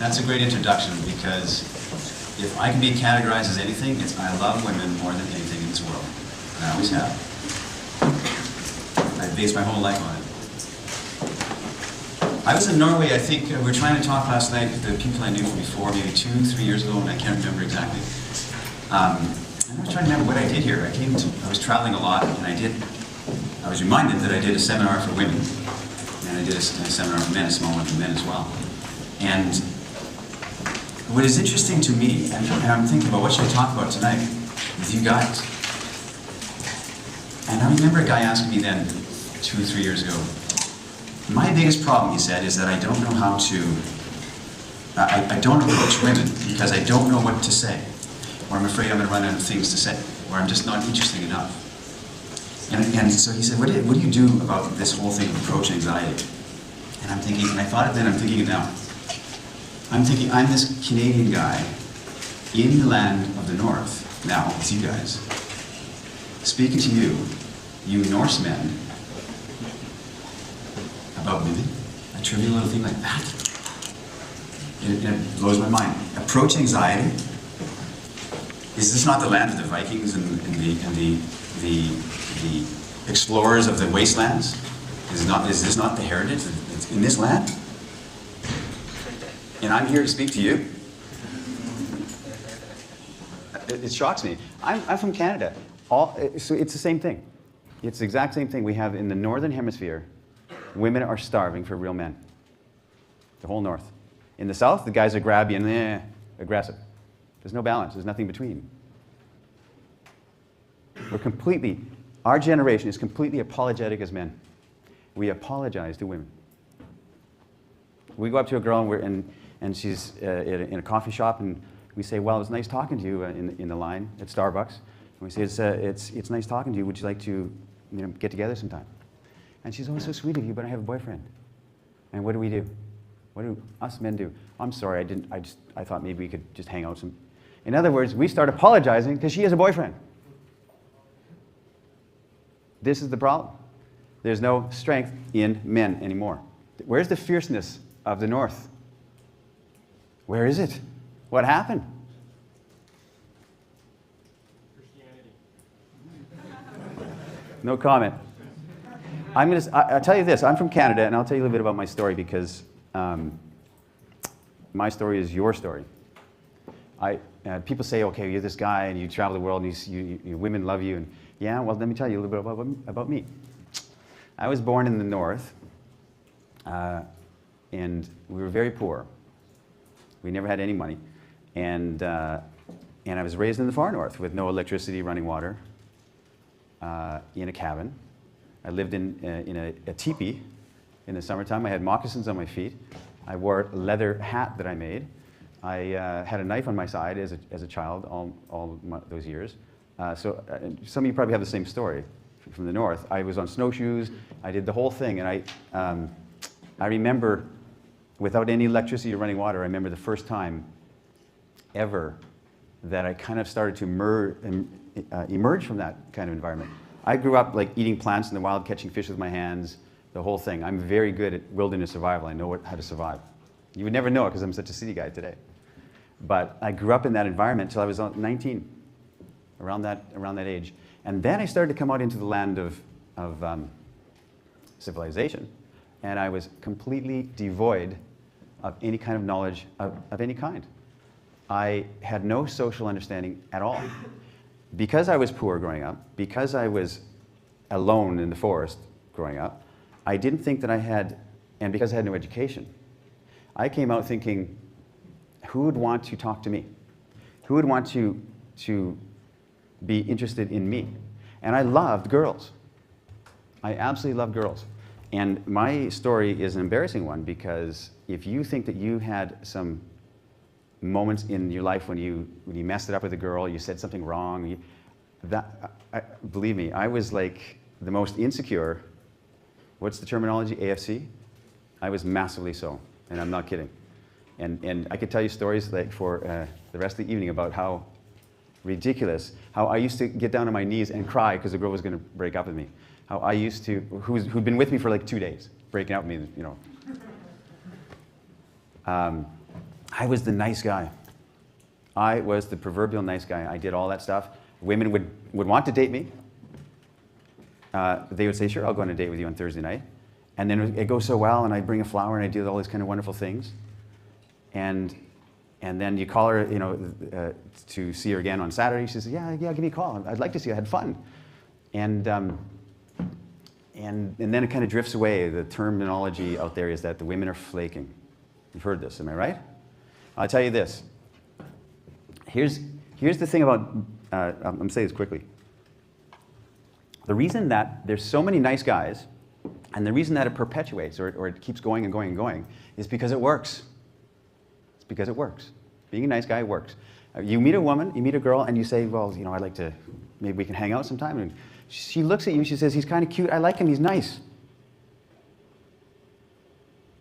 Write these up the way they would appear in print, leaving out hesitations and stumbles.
That's a great introduction, because if I can be categorized as anything, it's I love women more than anything in this world. And I always have. I've based my whole life on it. I was in Norway, I think, we were trying to talk last night with the people I knew from before, maybe 2-3 years ago, and I can't remember exactly. And I was trying to remember what I did here. I was traveling a lot, and I was reminded that I did a seminar for women, and I did a seminar for men, a small one for men as well. And what is interesting to me, and I'm thinking about what should I talk about tonight with you guys. And I remember a guy asking me then, 2 or 3 years ago, my biggest problem, he said, is that I don't know how to, I don't approach women because I don't know what to say, or I'm afraid I'm going to run out of things to say, or I'm just not interesting enough. And so he said, what do you do about this whole thing of approach anxiety? And I'm thinking, and I thought it then, I'm thinking it now. I'm thinking, I'm this Canadian guy in the land of the North, now, with you guys, speaking to you Norsemen, about women, a trivial little thing like that. It blows my mind. Approach anxiety. Is this not the land of the Vikings and the explorers of the wastelands? Is this not the heritage that's in this land? And I'm here to speak to you. It shocks me. I'm from Canada. So it's the same thing. It's the exact same thing. We have in the Northern Hemisphere, women are starving for real men. The whole North. In the South, the guys are grabby and aggressive. There's no balance. There's nothing between. Our generation is completely apologetic as men. We apologize to women. We go up to a girl and she's in a coffee shop, and we say, well, it's nice talking to you in the line at Starbucks. And we say, it's nice talking to you. Would you like to get together sometime? And she's, oh, so sweet of you, but I have a boyfriend. And what do we do? What do us men do? I'm sorry, I thought maybe we could just hang out some. In other words, we start apologizing because she has a boyfriend. This is the problem. There's no strength in men anymore. Where's the fierceness of the North? Where is it? What happened? Christianity. No comment. I'll tell you this. I'm from Canada, and I'll tell you a little bit about my story, because my story is your story. People say, okay, you're this guy, and you travel the world, and women love you. And yeah, well, let me tell you a little bit about me. I was born in the North, and we were very poor. We never had any money. And I was raised in the far North with no electricity, running water, in a cabin. I lived in a teepee in the summertime. I had moccasins on my feet. I wore a leather hat that I made. I had a knife on my side as a child all those years. So some of you probably have the same story from the North. I was on snowshoes. I did the whole thing. And I remember, without any electricity or running water, I remember the first time ever that I kind of started to emerge from that kind of environment. I grew up like eating plants in the wild, catching fish with my hands, the whole thing. I'm very good at wilderness survival. I know how to survive. You would never know it because I'm such a city guy today. But I grew up in that environment until I was 19, around that age. And then I started to come out into the land of civilization, and I was completely devoid of any kind of knowledge of any kind. I had no social understanding at all. Because I was poor growing up, because I was alone in the forest growing up, I didn't think that I had, and because I had no education, I came out thinking, who would want to talk to me? Who would want to be interested in me? And I loved girls. I absolutely loved girls. And my story is an embarrassing one, because if you think that you had some moments in your life when you messed it up with a girl, you said something wrong, believe me, I was like the most insecure. What's the terminology? AFC? I was massively so, and I'm not kidding. And I could tell you stories like for the rest of the evening about how ridiculous, how I used to get down on my knees and cry because the girl was going to break up with me. How I used to, who'd been with me for like 2 days, breaking up with me, I was the nice guy. I was the proverbial nice guy. I did all that stuff. Women would want to date me. They would say, sure, I'll go on a date with you on Thursday night. And then it goes so well, and I bring a flower, and I do all these kind of wonderful things. And then you call her, to see her again on Saturday. She says, yeah, give me a call. I'd like to see you. I had fun. And then it kind of drifts away. The terminology out there is that the women are flaking. You've heard this, am I right? I'll tell you this. Here's the thing about, I'm going to say this quickly. The reason that there's so many nice guys, and the reason that it perpetuates, or it keeps going and going and going, is because it works. It's because it works. Being a nice guy works. You meet a woman, you meet a girl, and you say, well, I'd like to, maybe we can hang out sometime. And she looks at you, she says, he's kind of cute, I like him, he's nice.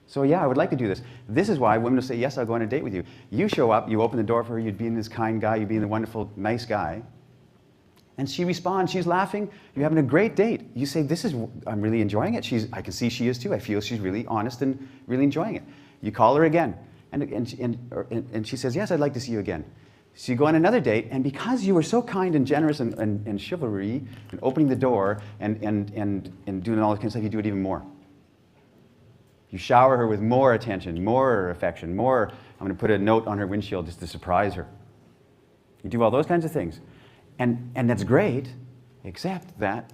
So yeah, I would like to do this. This is why women will say, yes, I'll go on a date with you. You show up, you open the door for her, you'd be this kind guy, you'd be the wonderful, nice guy. And she responds, she's laughing, you're having a great date. You say, I'm really enjoying it. I can see she is too. I feel she's really honest and really enjoying it. You call her again, and she says, yes, I'd like to see you again. So you go on another date, and because you were so kind and generous and chivalry, and opening the door and doing all this kind of stuff, you do it even more. You shower her with more attention, more affection, more, I'm going to put a note on her windshield just to surprise her. You do all those kinds of things. And that's great, except that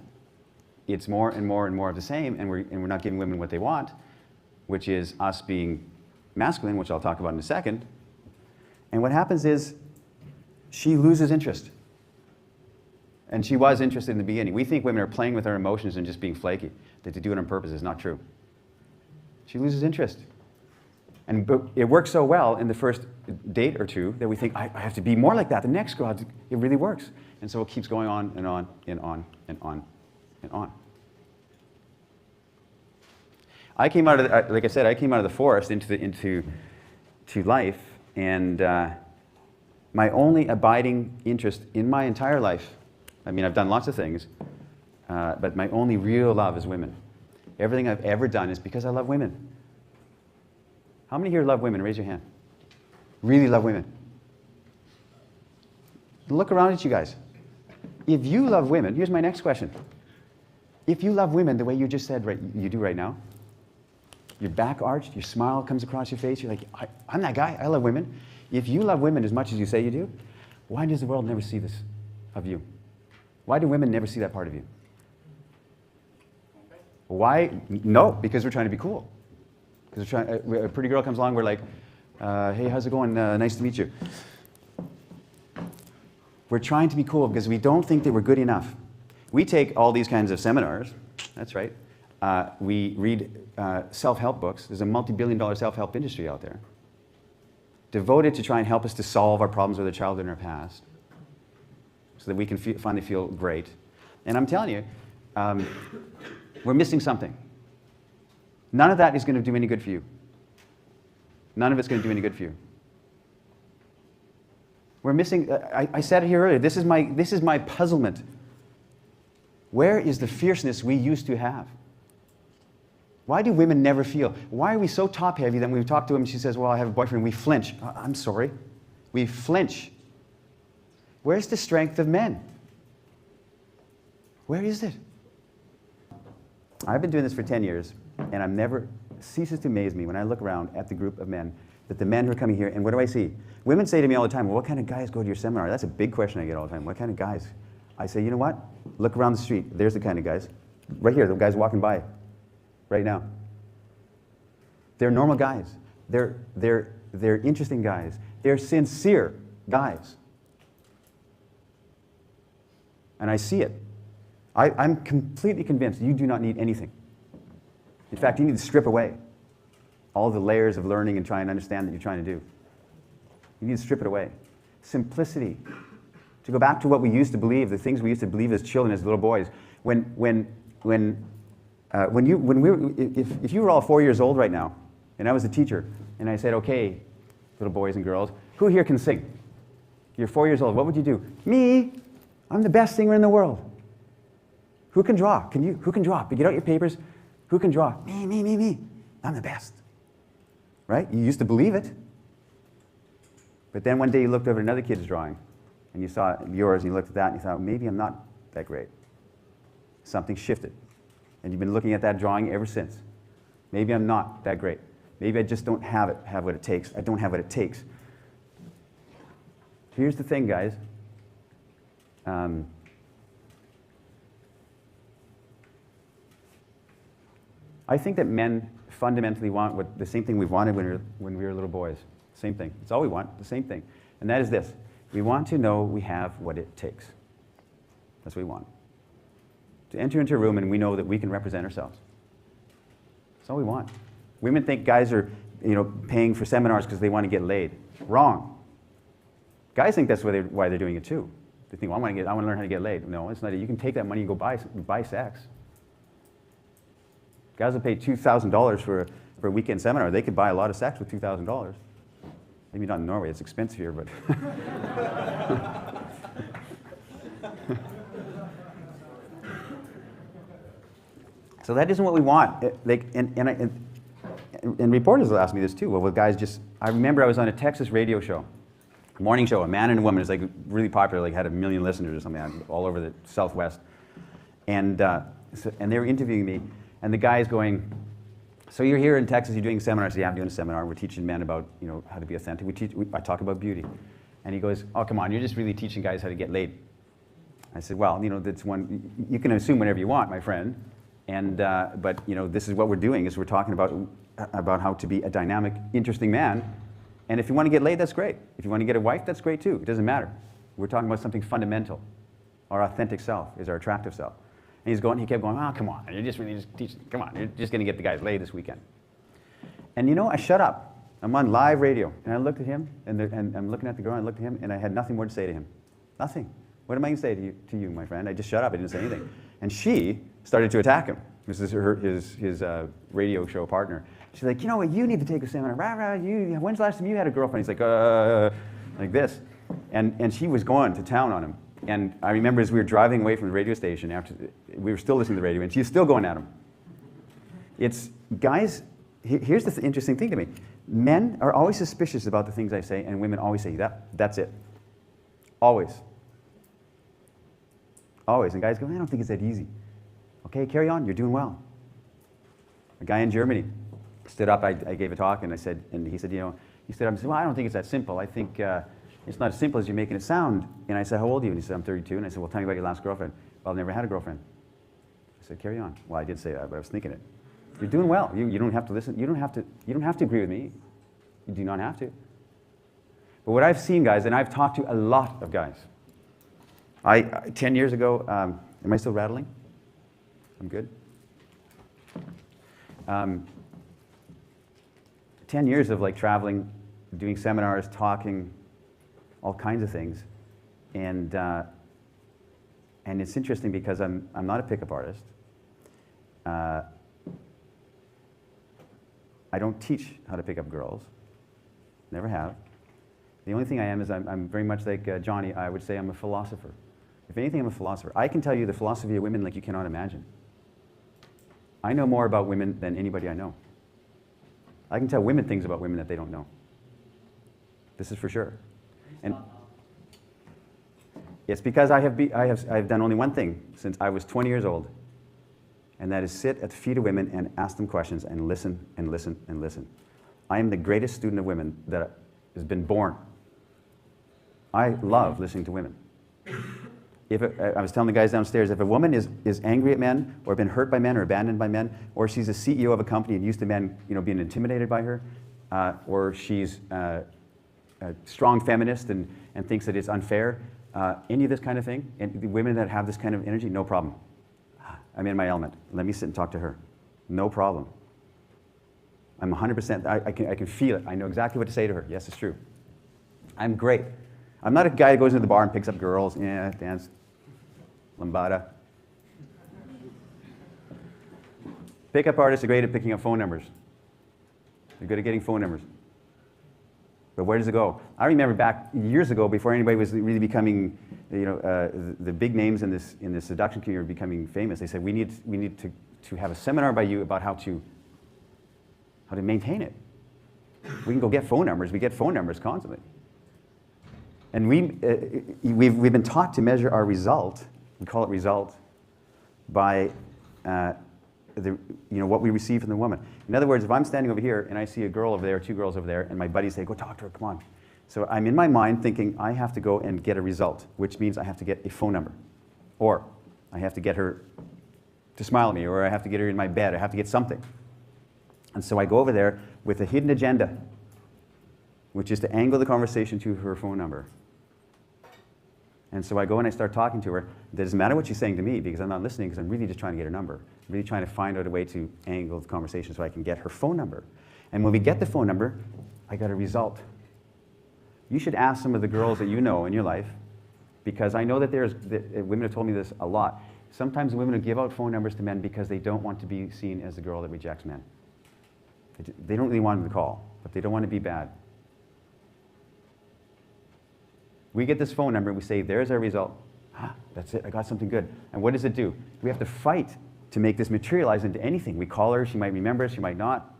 it's more and more and more of the same, and we're not giving women what they want, which is us being masculine, which I'll talk about in a second. And what happens is she loses interest. And she was interested in the beginning. We think women are playing with our emotions and just being flaky, that to do it on purpose is not true. She loses interest. But it works so well in the first date or two that we think, I have to be more like that. The next girl, it really works. And so it keeps going on and on and on and on and on. I came out of, like I said, I came out of the forest into life, and my only abiding interest in my entire life, I mean, I've done lots of things, but my only real love is women. Everything I've ever done is because I love women. How many here love women? Raise your hand. Really love women. Look around at you guys. If you love women, here's my next question. If you love women the way you just said you do right now, your back arched, your smile comes across your face, you're like, I'm that guy, I love women. If you love women as much as you say you do, why does the world never see this of you? Why do women never see that part of you? Why? No, because we're trying to be cool. Because a pretty girl comes along, we're like, hey, how's it going? Nice to meet you. We're trying to be cool because we don't think that we're good enough. We take all these kinds of seminars, that's right. We read self-help books. There's a multi-billion-dollar self-help industry out there devoted to try and help us to solve our problems with our childhood and our past so that we can finally feel great. And I'm telling you, we're missing something. None of that is going to do any good for you. None of it's going to do any good for you. We're missing, I said it here earlier, this is my puzzlement. Where is the fierceness we used to have? Why do women never feel? Why are we so top-heavy that when we talk to women, she says, well, I have a boyfriend, we flinch. I'm sorry. We flinch. Where's the strength of men? Where is it? I've been doing this for 10 years, and it never ceases to amaze me when I look around at the group of men, that the men who are coming here, and what do I see? Women say to me all the time, well, what kind of guys go to your seminar? That's a big question I get all the time. What kind of guys? I say, you know what? Look around the street. There's the kind of guys. Right here, the guys walking by right now. They're normal guys. They're interesting guys. They're sincere guys. And I see it. I'm completely convinced you do not need anything. In fact, you need to strip away all the layers of learning and try and understand that you're trying to do. You need to strip it away. Simplicity. To go back to what we used to believe, the things we used to believe as children, as little boys. If you were all 4 years old right now, and I was a teacher, and I said, okay, little boys and girls, who here can sing? You're 4 years old. What would you do? Me. I'm the best singer in the world. Who can draw? Who can draw? Get out your papers. Who can draw? Me. I'm the best. Right? You used to believe it. But then one day you looked over at another kid's drawing, and you saw yours, and you looked at that, and you thought, maybe I'm not that great. Something shifted. And you've been looking at that drawing ever since. Maybe I'm not that great. Maybe I just don't have what it takes. I don't have what it takes. Here's the thing, guys. I think that men fundamentally want the same thing we wanted when we were little boys. Same thing. It's all we want, the same thing. And that is this. We want to know we have what it takes. That's what we want. To enter into a room and we know that we can represent ourselves. That's all we want. Women think guys are, paying for seminars because they want to get laid. Wrong. Guys think that's why they're doing it too. They think, well, I want to learn how to get laid. No, it's not. You can take that money and go buy sex. Guys will pay $2,000 for a weekend seminar. They could buy a lot of sex with $2,000. Maybe not in Norway. It's expensive here, but. So that isn't what we want. And reporters will ask me this too. Well, guys I remember I was on a Texas radio show, morning show, a man and a woman. It's like really popular, like had 1 million listeners or something all over the Southwest. And they were interviewing me, and the guy's going, so you're here in Texas, you're doing seminars. Yeah, I'm doing a seminar. We're teaching men about, how to be authentic. I talk about beauty. And he goes, oh, come on, you're just really teaching guys how to get laid. I said, well, that's one, you can assume whatever you want, my friend. And, but this is what we're doing, is we're talking about how to be a dynamic, interesting man. And if you want to get laid, that's great. If you want to get a wife, that's great too. It doesn't matter. We're talking about something fundamental. Our authentic self is our attractive self. And he kept going, oh, come on, you're just really just teaching, come on, you're just going to get the guys laid this weekend. And I shut up. I'm on live radio, and I looked at him, and I'm looking at the girl, and I looked at him, and I had nothing more to say to him. Nothing. What am I going to say to you, my friend? I just shut up. I didn't say anything. And she started to attack him. This is his radio show partner. She's like, you need to take a seminar. When's the last time you had a girlfriend? He's like this. And she was going to town on him. And I remember as we were driving away from the radio station, after we were still listening to the radio, and she's still going at him. It's, guys, here's the interesting thing to me. Men are always suspicious about the things I say, and women always say, that's it. Always. Always. And guys go, I don't think it's that easy. Okay, carry on, you're doing well. A guy in Germany stood up, I gave a talk, and he said, he stood up and said, well, I don't think it's that simple. I think it's not as simple as you're making it sound. And I said, how old are you? And he said, I'm 32. And I said, well, tell me about your last girlfriend. Well, I've never had a girlfriend. I said, carry on. Well, I did say that, but I was thinking it. You're doing well. You don't have to listen. You don't have to agree with me. You do not have to. But what I've seen, guys, and I've talked to a lot of guys. 10 years ago, am I still rattling? I'm good. 10 years of traveling, doing seminars, talking, all kinds of things, and it's interesting because I'm not a pickup artist. I don't teach how to pick up girls. Never have. The only thing I am is I'm very much like Johnny. I would say I'm a philosopher. If anything, I'm a philosopher. I can tell you the philosophy of women like you cannot imagine. I know more about women than anybody I know. I can tell women things about women that they don't know. This is for sure. And it's because I've done only one thing since I was 20 years old, and that is sit at the feet of women and ask them questions and listen and listen and listen. I am the greatest student of women that has been born. I love listening to women. I was telling the guys downstairs, if a woman is angry at men, or been hurt by men, or abandoned by men, or she's a CEO of a company and used to men being intimidated by her, or she's a strong feminist and thinks that it's unfair, any of this kind of thing, and the women that have this kind of energy, no problem. I'm in my element. Let me sit and talk to her. No problem. I'm 100%, I can feel it. I know exactly what to say to her. Yes, it's true. I'm great. I'm not a guy that goes into the bar and picks up girls. Yeah, dance, lambada. Pickup artists are great at picking up phone numbers. They're good at getting phone numbers. But where does it go? I remember back years ago, before anybody was really becoming, the big names in this seduction community were becoming famous. They said we need to have a seminar by you about how to maintain it. We can go get phone numbers. We get phone numbers constantly. And we've been taught to measure our result, we call it result, by what we receive from the woman. In other words, if I'm standing over here and I see a girl over there, two girls over there, and my buddies say, go talk to her, come on. So I'm in my mind thinking I have to go and get a result, which means I have to get a phone number. Or I have to get her to smile at me, or I have to get her in my bed, I have to get something. And so I go over there with a hidden agenda, which is to angle the conversation to her phone number. And so I go and I start talking to her. It doesn't matter what she's saying to me because I'm not listening, because I'm really just trying to get her number. I'm really trying to find out a way to angle the conversation so I can get her phone number. And when we get the phone number, I got a result. You should ask some of the girls that you know in your life, because I know that women have told me this a lot. Sometimes women will give out phone numbers to men because they don't want to be seen as the girl that rejects men. They don't really want them to call, but they don't want to be bad. We get this phone number and we say, there's our result. Ah, that's it, I got something good. And what does it do? We have to fight to make this materialize into anything. We call her, she might remember, she might not.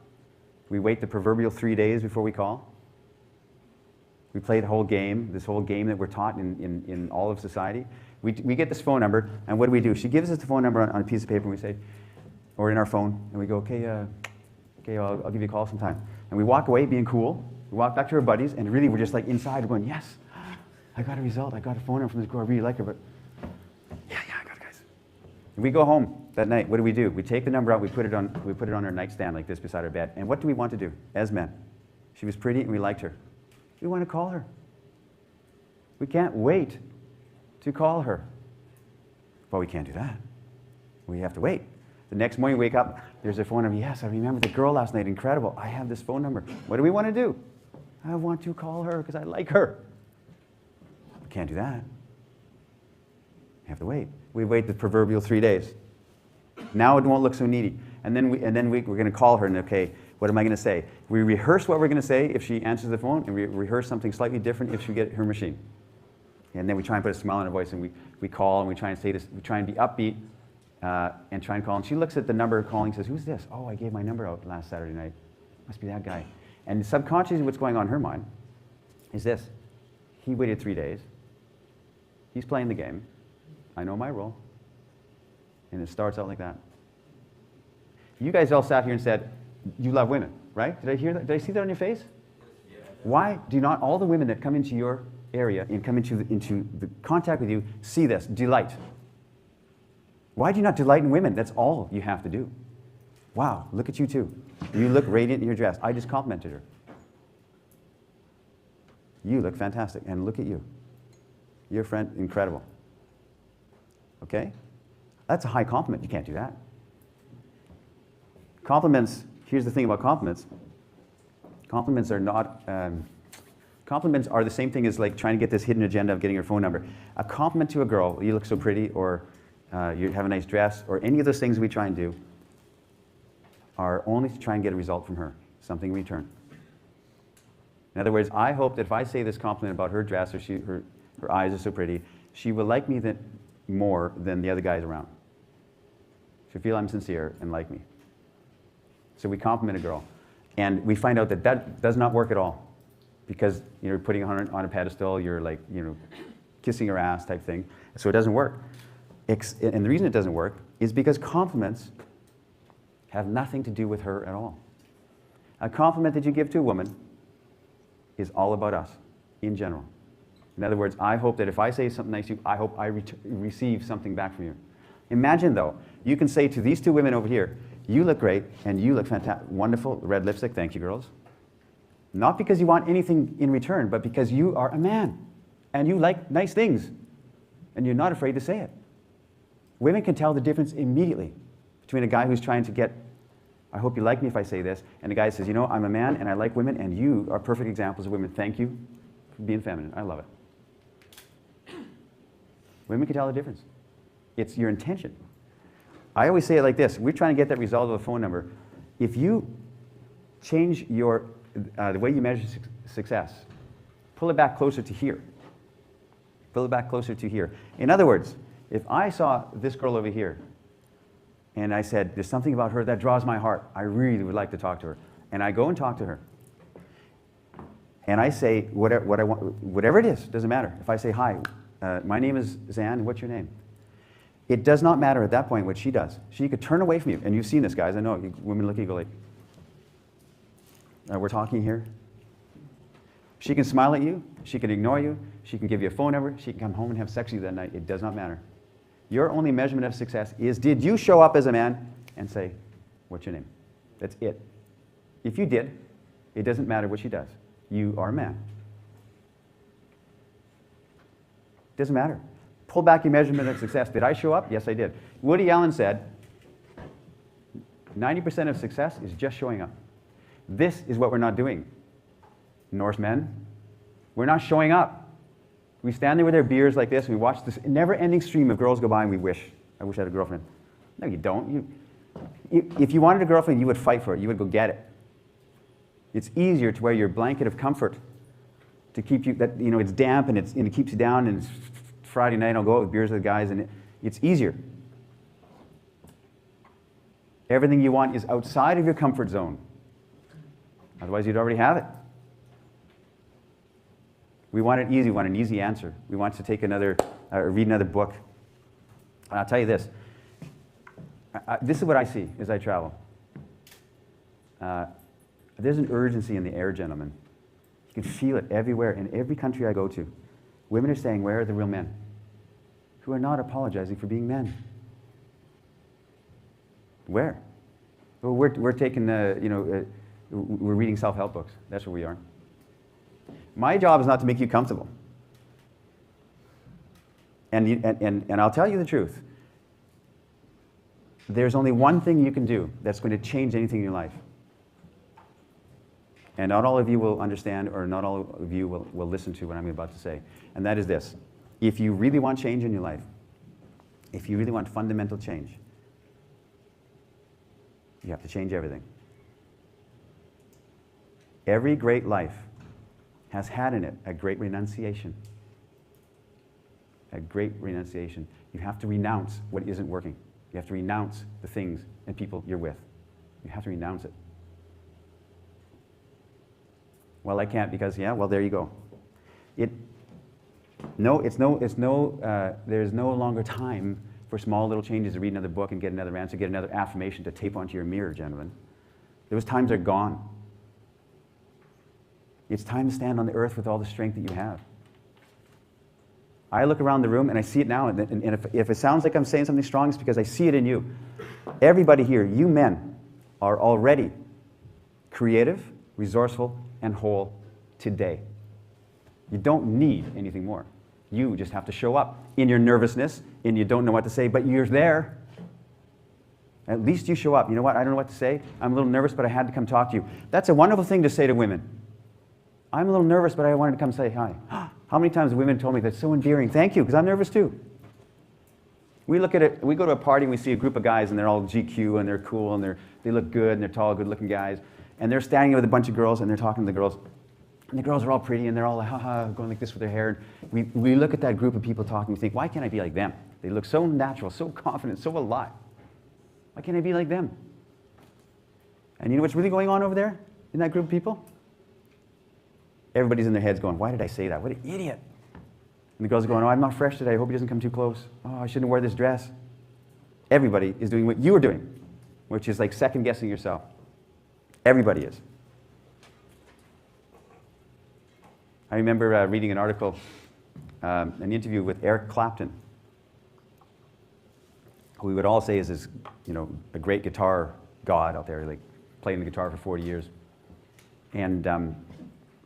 We wait the proverbial 3 days before we call. We play the whole game, this whole game that we're taught in all of society. We get this phone number, and what do? She gives us the phone number on a piece of paper, and we say, or in our phone, and we go, okay, I'll give you a call sometime. And we walk away being cool. We walk back to our buddies, and really we're just like inside, we're going, yes, I got a result. I got a phone number from this girl. I really like her, but yeah, I got it, guys. And we go home that night. What do? We take the number out. We put it on our nightstand like this beside our bed. And what do we want to do as men? She was pretty, and we liked her. We want to call her. We can't wait to call her. But we can't do that. We have to wait. The next morning, we wake up. There's a phone number. Yes, I remember the girl last night. Incredible. I have this phone number. What do we want to do? I want to call her because I like her. Can't do that. You have to wait. We wait the proverbial 3 days. Now it won't look so needy. And then we're going to call her and, okay, what am I going to say? We rehearse what we're going to say if she answers the phone, and we rehearse something slightly different if she gets her machine. And then we try and put a smile on her voice, and we call, and we try and say this, we try and be upbeat, and try and call. And she looks at the number calling and says, who's this? Oh, I gave my number out last Saturday night. Must be that guy. And subconsciously what's going on in her mind is this. He waited 3 days. He's playing the game. I know my role. And it starts out like that. You guys all sat here and said, you love women, right? Did I hear that? Did I see that on your face? Yeah. Why do not all the women that come into your area and come into the contact with you see this? Delight. Why do you not delight in women? That's all you have to do. Wow, look at you too. You look radiant in your dress. I just complimented her. You look fantastic, and look at you. Your friend, incredible. Okay? That's a high compliment. You can't do that. Compliments, here's the thing about compliments. Compliments are not, compliments are the same thing as like trying to get this hidden agenda of getting her phone number. A compliment to a girl, you look so pretty, or you have a nice dress, or any of those things we try and do are only to try and get a result from her, something in return. In other words, I hope that if I say this compliment about her dress, or her eyes are so pretty, she will like me more than the other guys around. She'll feel I'm sincere and like me. So we compliment a girl. And we find out that that does not work at all. Because you're putting her on a pedestal, you're like, kissing her ass type thing. So it doesn't work. And the reason it doesn't work is because compliments have nothing to do with her at all. A compliment that you give to a woman is all about us, in general. In other words, I hope that if I say something nice to you, I hope I receive something back from you. Imagine, though, you can say to these two women over here, you look great, and you look fantastic, wonderful, red lipstick, thank you, girls. Not because you want anything in return, but because you are a man, and you like nice things, and you're not afraid to say it. Women can tell the difference immediately between a guy who's trying to get, I hope you like me if I say this, and a guy says, I'm a man, and I like women, and you are perfect examples of women. Thank you for being feminine. I love it. Women can tell the difference. It's your intention. I always say it like this. We're trying to get that result of a phone number. If you change the way you measure success, pull it back closer to here. Pull it back closer to here. In other words, if I saw this girl over here, and I said, there's something about her that draws my heart, I really would like to talk to her, and I go and talk to her, and I say what I want, whatever it is, doesn't matter. If I say, hi, my name is Zan, what's your name? It does not matter at that point what she does. She could turn away from you, and you've seen this, guys. I know, women look at you go like, we're talking here. She can smile at you, she can ignore you, she can give you a phone number, she can come home and have sex with you that night. It does not matter. Your only measurement of success is, did you show up as a man and say, what's your name? That's it. If you did, it doesn't matter what she does. You are a man. Doesn't matter. Pull back your measurement of success. Did I show up? Yes, I did. Woody Allen said, 90% of success is just showing up. This is what we're not doing. Norsemen, we're not showing up. We stand there with our beers like this, and we watch this never-ending stream of girls go by, and we wish I had a girlfriend. No, you don't. If you wanted a girlfriend, you would fight for it. You would go get it. It's easier to wear your blanket of comfort to keep you, that, you know, it's damp and it keeps you down, and it's Friday night, I'll go out with beers with the guys, and it's easier. Everything you want is outside of your comfort zone. Otherwise, you'd already have it. We want it easy. We want an easy answer. We want to take another, read another book. And I'll tell you this. This is what I see as I travel. There's an urgency in the air, gentlemen. You can feel it everywhere, in every country I go to. Women are saying, where are the real men? Who are not apologizing for being men. Where? Well, we're taking, we're reading self-help books. That's where we are. My job is not to make you comfortable. And I'll tell you the truth. There's only one thing you can do that's going to change anything in your life. And not all of you will understand, or not all of you will listen to what I'm about to say. And that is this. If you really want change in your life, if you really want fundamental change, you have to change everything. Every great life has had in it a great renunciation. A great renunciation. You have to renounce what isn't working. You have to renounce the things and people you're with. You have to renounce it. Well, I can't because, yeah, well, there you go. There's no longer time for small little changes to read another book and get another answer, get another affirmation to tape onto your mirror, gentlemen. Those times are gone. It's time to stand on the earth with all the strength that you have. I look around the room and I see it now, and if it sounds like I'm saying something strong, it's because I see it in you. Everybody here, you men, are already creative, resourceful, and whole today. You don't need anything more. You just have to show up in your nervousness, and you don't know what to say, but you're there. At least you show up. You know what? I don't know what to say. I'm a little nervous, but I had to come talk to you. That's a wonderful thing to say to women. I'm a little nervous, but I wanted to come say hi. How many times have women told me that's so endearing? Thank you, because I'm nervous too. We look at it, we go to a party and we see a group of guys and they're all GQ and they're cool and they look good and they're tall, good-looking guys. And they're standing with a bunch of girls and they're talking to the girls. And the girls are all pretty and they're all going like this with their hair. We look at that group of people talking and we think, why can't I be like them? They look so natural, so confident, so alive. Why can't I be like them? And you know what's really going on over there in that group of people? Everybody's in their heads going, why did I say that? What an idiot. And the girls are going, oh, I'm not fresh today. I hope he doesn't come too close. Oh, I shouldn't wear this dress. Everybody is doing what you are doing, which is like second-guessing yourself. Everybody is. I remember reading an article, an interview with Eric Clapton, who we would all say is this, a great guitar god out there, like playing the guitar for 40 years. And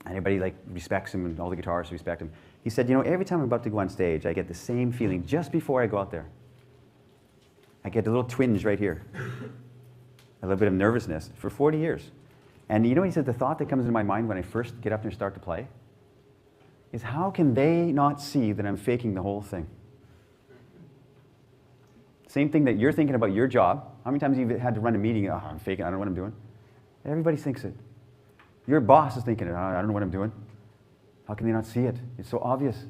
everybody respects him, and all the guitarists respect him. He said, every time I'm about to go on stage, I get the same feeling just before I go out there. I get a little twinge right here. A little bit of nervousness for 40 years. And he said, the thought that comes into my mind when I first get up there and start to play is, how can they not see that I'm faking the whole thing? Same thing that you're thinking about your job. How many times have you had to run a meeting? Oh, I'm faking, I don't know what I'm doing. Everybody thinks it. Your boss is thinking it. Oh, I don't know what I'm doing. How can they not see it? It's so obvious.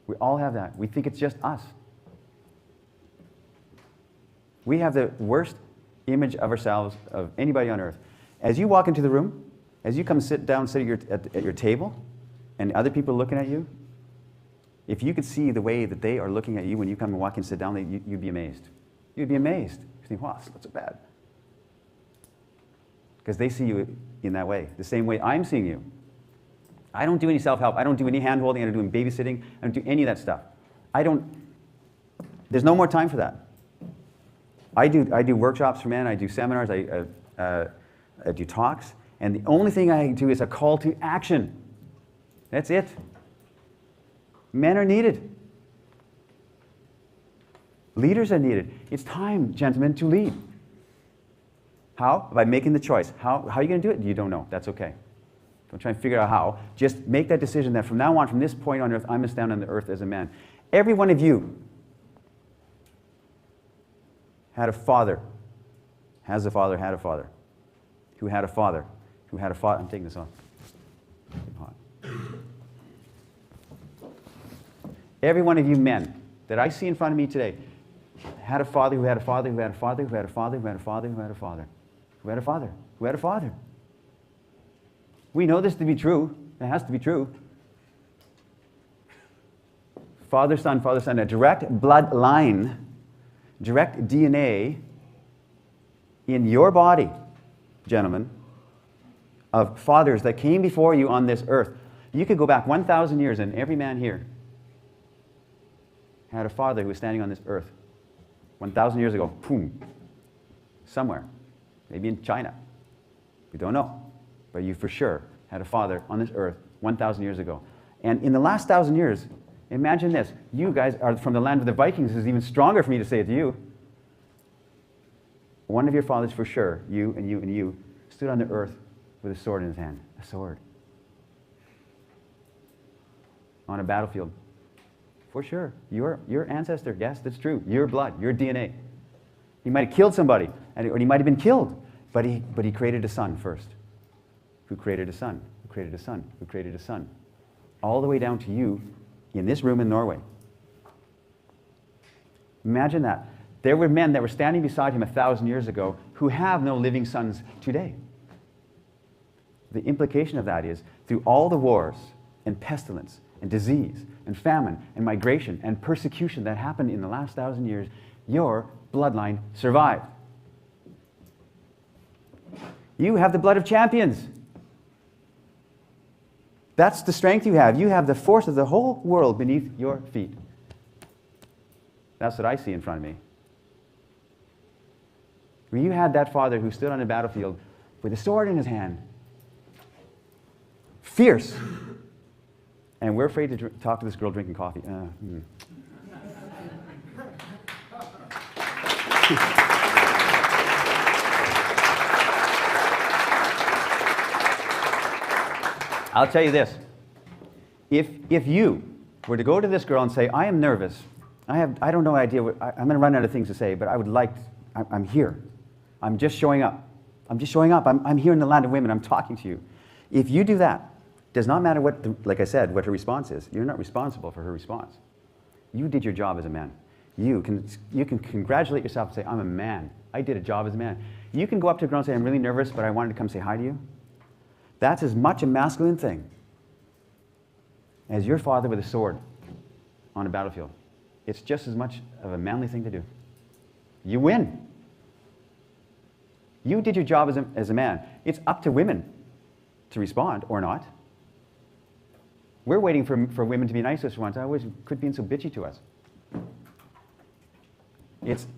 We all have that. We think it's just us. We have the worst image of ourselves of anybody on earth. As you walk into the room, As you come sit at your table, and other people are looking at you, if you could see the way that they are looking at you when you come and walk in and sit down, you'd be amazed. You'd be amazed. You think, wow, it's not so bad. Because they see you in that way, the same way I'm seeing you. I don't do any self-help. I don't do any hand-holding. I don't do any babysitting. I don't do any of that stuff. There's no more time for that. I do workshops for men. I do seminars. I do talks. And the only thing I do is a call to action. That's it. Men are needed. Leaders are needed. It's time, gentlemen, to lead. How? By making the choice. How are you going to do it? You don't know. That's okay. Don't try and figure out how. Just make that decision that from now on, from this point on earth, I'm going to stand on the earth as a man. Every one of you had a father, has a father, had a father, who had a father, who had a father. I'm taking this off. It's hot. Every one of you men that I see in front of me today had a father who had a father who had a father who had a father who had a father who had a father who had a father who had a father. We know this to be true. It has to be true. Father, son, a direct bloodline, direct DNA in your body, gentlemen, of fathers that came before you on this earth. You could go back 1,000 years and every man here had a father who was standing on this earth 1,000 years ago, boom, somewhere, maybe in China. We don't know. But you for sure had a father on this earth 1,000 years ago. And in the last 1,000 years, imagine this. You guys are from the land of the Vikings. This is even stronger for me to say it to you. One of your fathers for sure, you and you and you, stood on the earth with a sword in his hand. A sword. On a battlefield. For sure. Your ancestor, yes, that's true. Your blood, your DNA. He might have killed somebody, or he might have been killed, but he created a son first. Who created a son, who created a son, who created a son. All the way down to you in this room in Norway. Imagine that. There were men that were standing beside him 1,000 years ago who have no living sons today. The implication of that is, through all the wars and pestilence and disease and famine and migration and persecution that happened in the last 1,000 years, your bloodline survived. You have the blood of champions. That's the strength you have. You have the force of the whole world beneath your feet. That's what I see in front of me. When you had that father who stood on the battlefield with a sword in his hand, fierce, and we're afraid to talk to this girl drinking coffee. I'll tell you this. If you were to go to this girl and say, I am nervous, I don't know idea what, I'm going to run out of things to say, but I would like, I'm here. I'm just showing up. I'm just showing up. I'm here in the land of women. I'm talking to you. If you do that, does not matter what, like I said, what her response is. You're not responsible for her response. You did your job as a man. You can congratulate yourself and say, I'm a man. I did a job as a man. You can go up to a girl and say, I'm really nervous, but I wanted to come say hi to you. That's as much a masculine thing as your father with a sword on a battlefield. It's just as much of a manly thing to do. You win. You did your job as a man. It's up to women to respond or not. We're waiting for women to be nice to us once. I always quit being so bitchy to us.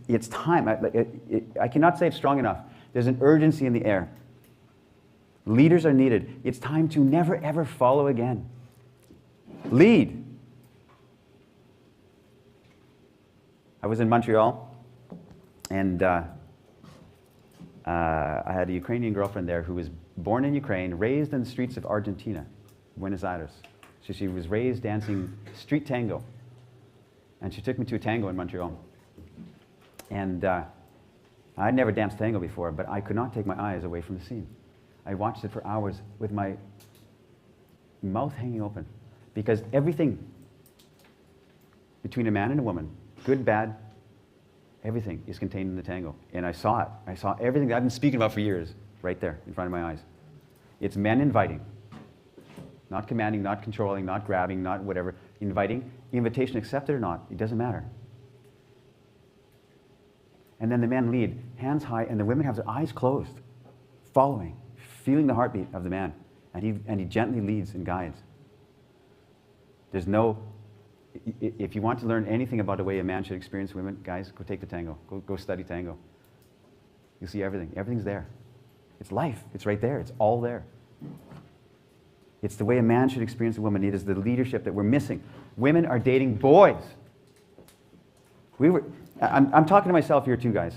It's time. I cannot say it strong enough. There's an urgency in the air. Leaders are needed. It's time to never, ever follow again. Lead. I was in Montreal, and I had a Ukrainian girlfriend there who was born in Ukraine, raised in the streets of Argentina, Buenos Aires. So she was raised dancing street tango. And she took me to a tango in Montreal. And I'd never danced tango before, but I could not take my eyes away from the scene. I watched it for hours with my mouth hanging open, because everything between a man and a woman, good, bad, everything is contained in the tango. And I saw it. I saw everything that I've been speaking about for years right there in front of my eyes. It's men inviting. Not commanding, not controlling, not grabbing, not whatever. Inviting. Invitation accepted or not, it doesn't matter. And then the men lead, hands high, and the women have their eyes closed, following, feeling the heartbeat of the man. And he gently leads and guides. There's no, if you want to learn anything about the way a man should experience women, guys, go take the tango. Go study tango. You'll see everything. Everything's there. It's life. It's right there. It's all there. It's the way a man should experience a woman. It is the leadership that we're missing. Women are dating boys. I'm talking to myself here too, guys.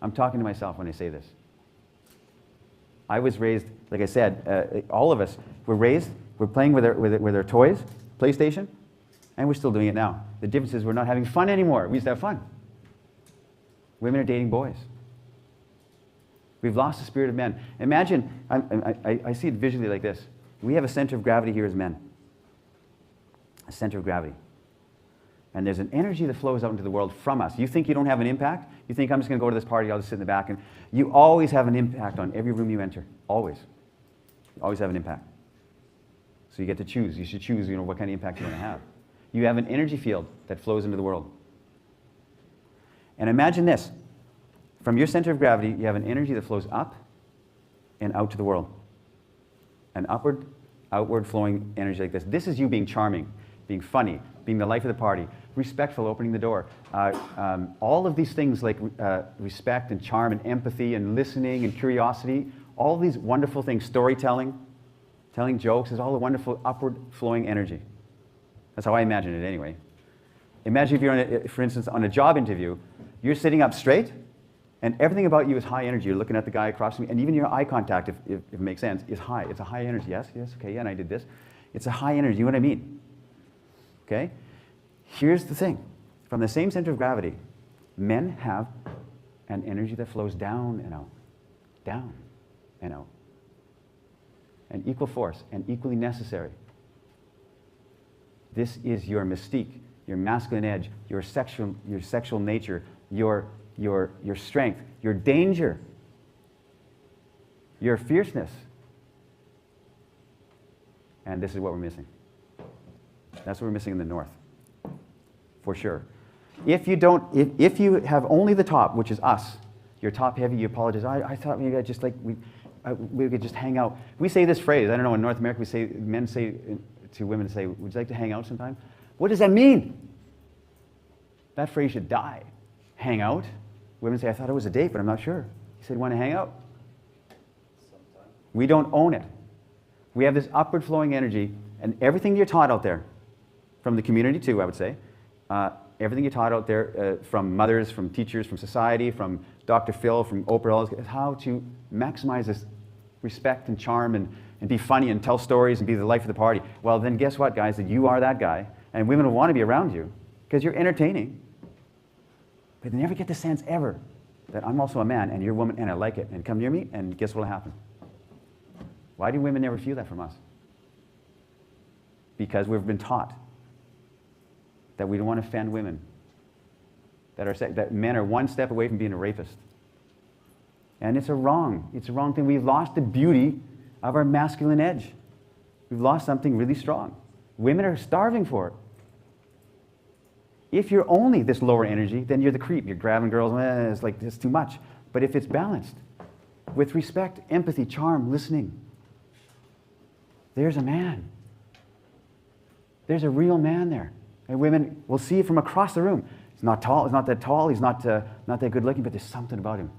I'm talking to myself when I say this. I was raised, like I said, all of us were raised, we're playing with our toys, PlayStation, and we're still doing it now. The difference is we're not having fun anymore. We used to have fun. Women are dating boys. We've lost the spirit of men. Imagine, I see it visually like this. We have a center of gravity here as men. A center of gravity. And there's an energy that flows out into the world from us. You think you don't have an impact? You think I'm just going to go to this party, I'll just sit in the back. And you always have an impact on every room you enter. Always. You always have an impact. So you get to choose. You should choose, what kind of impact you want to have. You have an energy field that flows into the world. And imagine this. From your center of gravity, you have an energy that flows up and out to the world. An upward, outward flowing energy like this. This is you being charming, being funny, being the life of the party, respectful, opening the door. All of these things like respect and charm and empathy and listening and curiosity, all these wonderful things, storytelling, telling jokes, is all a wonderful upward flowing energy. That's how I imagine it anyway. Imagine if you're, for instance, on a job interview, you're sitting up straight, and everything about you is high energy. You're looking at the guy across from you, and even your eye contact, if it makes sense, is high. It's a high energy. Yes, okay, yeah, and I did this. It's a high energy, you know what I mean? Okay? Here's the thing. From the same center of gravity, men have an energy that flows down and out. Down and out. An equal force and equally necessary. This is your mystique, your masculine edge, your sexual nature, your strength, your danger, your fierceness. And this is what we're missing. That's what we're missing in the North, for sure. If you have only the top, which is us, you're top heavy, you apologize. I thought maybe we could just hang out. We say this phrase, I don't know, in North America, men say to women, would you like to hang out sometime? What does that mean? That phrase should die. Hang out? Women say, I thought it was a date, but I'm not sure. He said, want to hang out? Sometime. We don't own it. We have this upward flowing energy, and everything you're taught out there, from the community too, I would say, everything you're taught out there, from mothers, from teachers, from society, from Dr. Phil, from Oprah, is how to maximize this respect and charm and be funny and tell stories and be the life of the party. Well, then guess what, guys? That you are that guy, and women will want to be around you because you're entertaining. But they never get the sense ever that I'm also a man and you're a woman and I like it, and come near me and guess what will happen? Why do women never feel that from us? Because we've been taught that we don't want to offend women, that men are one step away from being a rapist. And it's a wrong thing. We've lost the beauty of our masculine edge. We've lost something really strong. Women are starving for it. If you're only this lower energy, then you're the creep. You're grabbing girls, it's like, it's too much. But if it's balanced, with respect, empathy, charm, listening, there's a man. There's a real man there. And women will see it from across the room. He's not tall, he's not that tall, he's not that good looking, but there's something about him.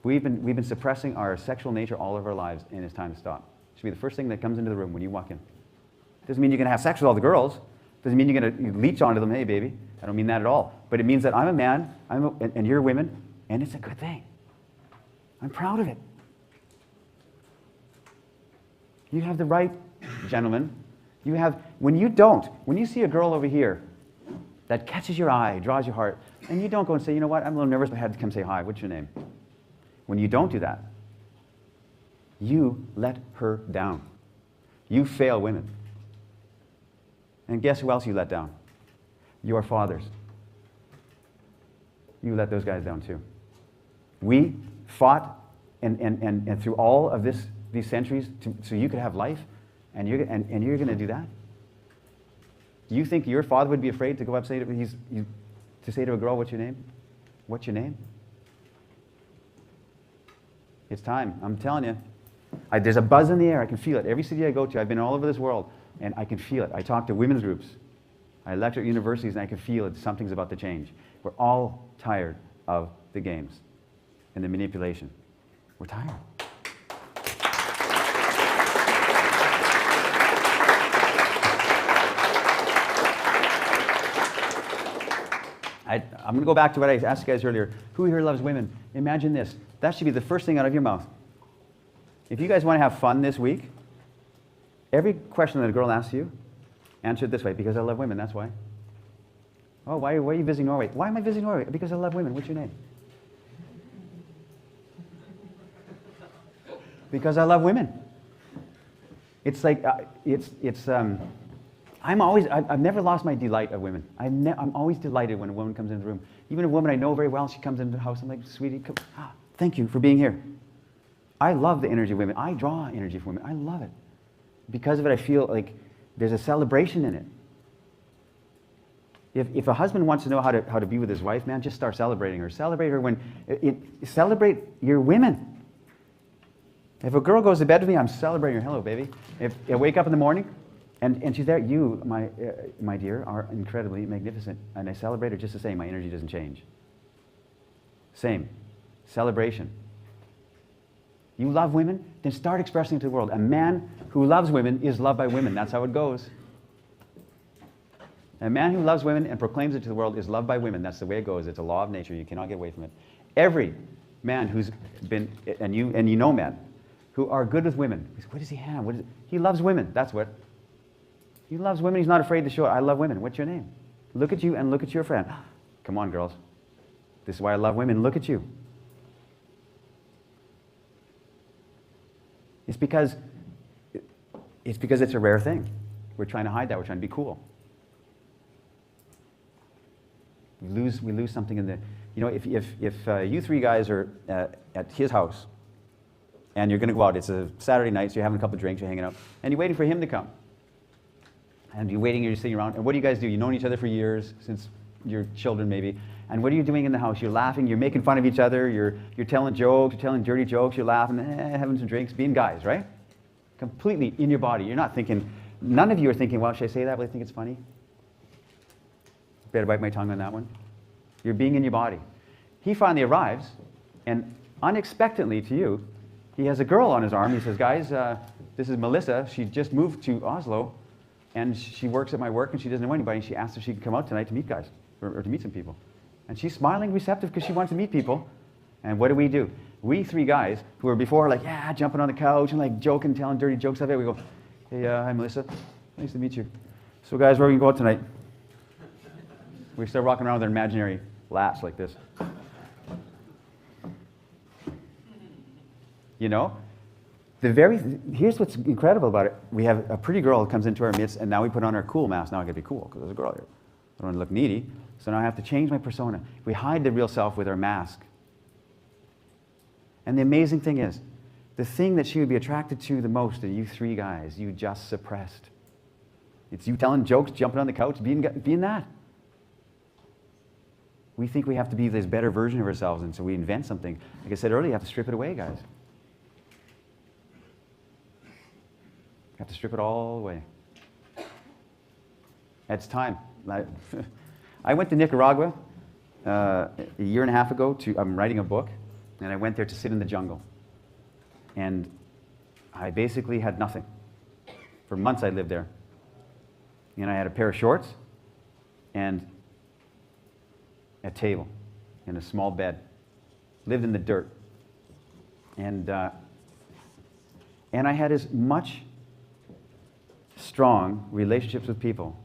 We've been suppressing our sexual nature all of our lives, and it's time to stop. It should be the first thing that comes into the room when you walk in. Doesn't mean you're going to have sex with all the girls. Doesn't mean you're going to leech onto them, hey baby. I don't mean that at all. But it means that I'm a man, and you're women, and it's a good thing. I'm proud of it. You have the right, gentlemen. When you see a girl over here that catches your eye, draws your heart, and you don't go and say, you know what, I'm a little nervous, but I had to come say hi. What's your name? When you don't do that, you let her down. You fail women. And guess who else you let down? Your fathers. You let those guys down too. We fought and through all of these centuries so you could have life, and you're going to do that? You think your father would be afraid to go up and say to a girl, what's your name? What's your name? It's time. I'm telling you. There's a buzz in the air. I can feel it. Every city I go to, I've been all over this world, and I can feel it. I talk to women's groups. I lecture at universities, and I can feel it. Something's about to change. We're all tired of the games and the manipulation. We're tired. I'm going to go back to what I asked you guys earlier. Who here loves women? Imagine this. That should be the first thing out of your mouth. If you guys want to have fun this week, every question that a girl asks you, answer it this way: because I love women, that's why. Oh, why are you visiting Norway? Why am I visiting Norway? Because I love women. What's your name? Because I love women. It's like, I've never lost my delight of women. I'm always delighted when a woman comes into the room. Even a woman I know very well, she comes into the house, I'm like, sweetie, thank you for being here. I love the energy of women. I draw energy from women. I love it. Because of it, I feel like there's a celebration in it. If a husband wants to know how to be with his wife, man, just start celebrating her. Celebrate her celebrate your women. If a girl goes to bed with me, I'm celebrating her. Hello, baby. If I wake up in the morning and she's there, you, my dear, are incredibly magnificent. And I celebrate her just the same. My energy doesn't change. Same. Celebration. You love women? Then start expressing it to the world. A man who loves women is loved by women. That's how it goes. A man who loves women and proclaims it to the world is loved by women. That's the way it goes. It's a law of nature. You cannot get away from it. Every man who's been, and you know men, who are good with women. What does he have? He loves women. That's what. He loves women. He's not afraid to show it. I love women. What's your name? Look at you and look at your friend. Come on, girls. This is why I love women. Look at you. It's because it's a rare thing. We're trying to hide that. We're trying to be cool. We lose something in the, if you three guys are at his house and you're going to go out, it's a Saturday night, so you're having a couple of drinks, you're hanging out, and you're waiting for him to come. And you're waiting, you're sitting around, and what do you guys do? You've known each other for years, since you're children maybe, and what are you doing in the house? You're laughing, you're making fun of each other, you're telling jokes, you're telling dirty jokes, you're laughing, having some drinks, being guys, right? Completely in your body. You're not thinking, none of you are thinking, well, should I say that? Will I think it's funny? Better bite my tongue on that one. You're being in your body. He finally arrives, and unexpectedly to you, he has a girl on his arm. He says, guys, this is Melissa. She just moved to Oslo, and she works at my work, and she doesn't know anybody. And she asked if she could come out tonight to meet guys, or to meet some people. And she's smiling, receptive, because she wants to meet people. And what do? We three guys, who were before like, yeah, jumping on the couch and like joking, telling dirty jokes of it, we go, hey, hi, Melissa. Nice to meet you. So guys, where are we going to go out tonight? We start walking around with our imaginary laps like this. Here's what's incredible about it. We have a pretty girl that comes into our midst, and now we put on our cool mask. Now I gotta be cool, because there's a girl here. I don't want to look needy, so now I have to change my persona. We hide the real self with our mask. And the amazing thing is, the thing that she would be attracted to the most of you three guys, you just suppressed. It's you telling jokes, jumping on the couch, being that. We think we have to be this better version of ourselves, and so we invent something. Like I said earlier, you have to strip it away, guys. You have to strip it all away. It's time. I went to Nicaragua a year and a half ago. I'm writing a book, and I went there to sit in the jungle. And I basically had nothing. For months I lived there. And I had a pair of shorts and a table and a small bed. Lived in the dirt. And I had as much strong relationships with people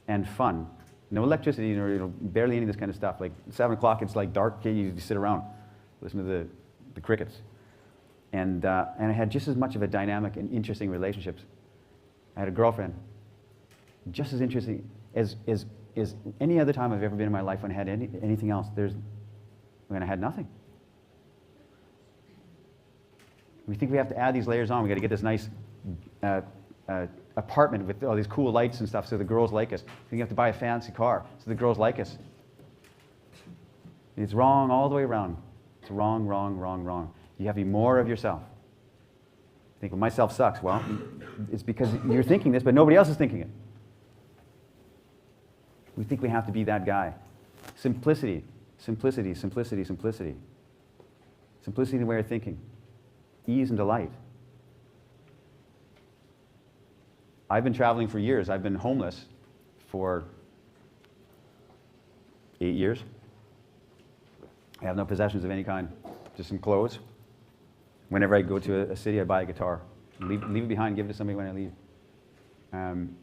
and fun. No electricity, barely any of this kind of stuff. Like 7 o'clock, it's like dark. You sit around, listen to the crickets. And I had just as much of a dynamic and interesting relationships. I had a girlfriend, just as interesting as any other time I've ever been in my life when I had anything else. When I had nothing. We think we have to add these layers on. We got to get this nice apartment with all these cool lights and stuff so the girls like us. We think you have to buy a fancy car so the girls like us. It's wrong all the way around. It's wrong, wrong, wrong, wrong. You have to be more of yourself. Think, well, myself sucks. Well, it's because you're thinking this, but nobody else is thinking it. We think we have to be that guy. Simplicity, simplicity, simplicity, simplicity. Simplicity in the way of thinking. Ease and delight. I've been traveling for years. I've been homeless for 8 years. I have no possessions of any kind, just some clothes. Whenever I go to a city, I buy a guitar. Leave it behind, give it to somebody when I leave. And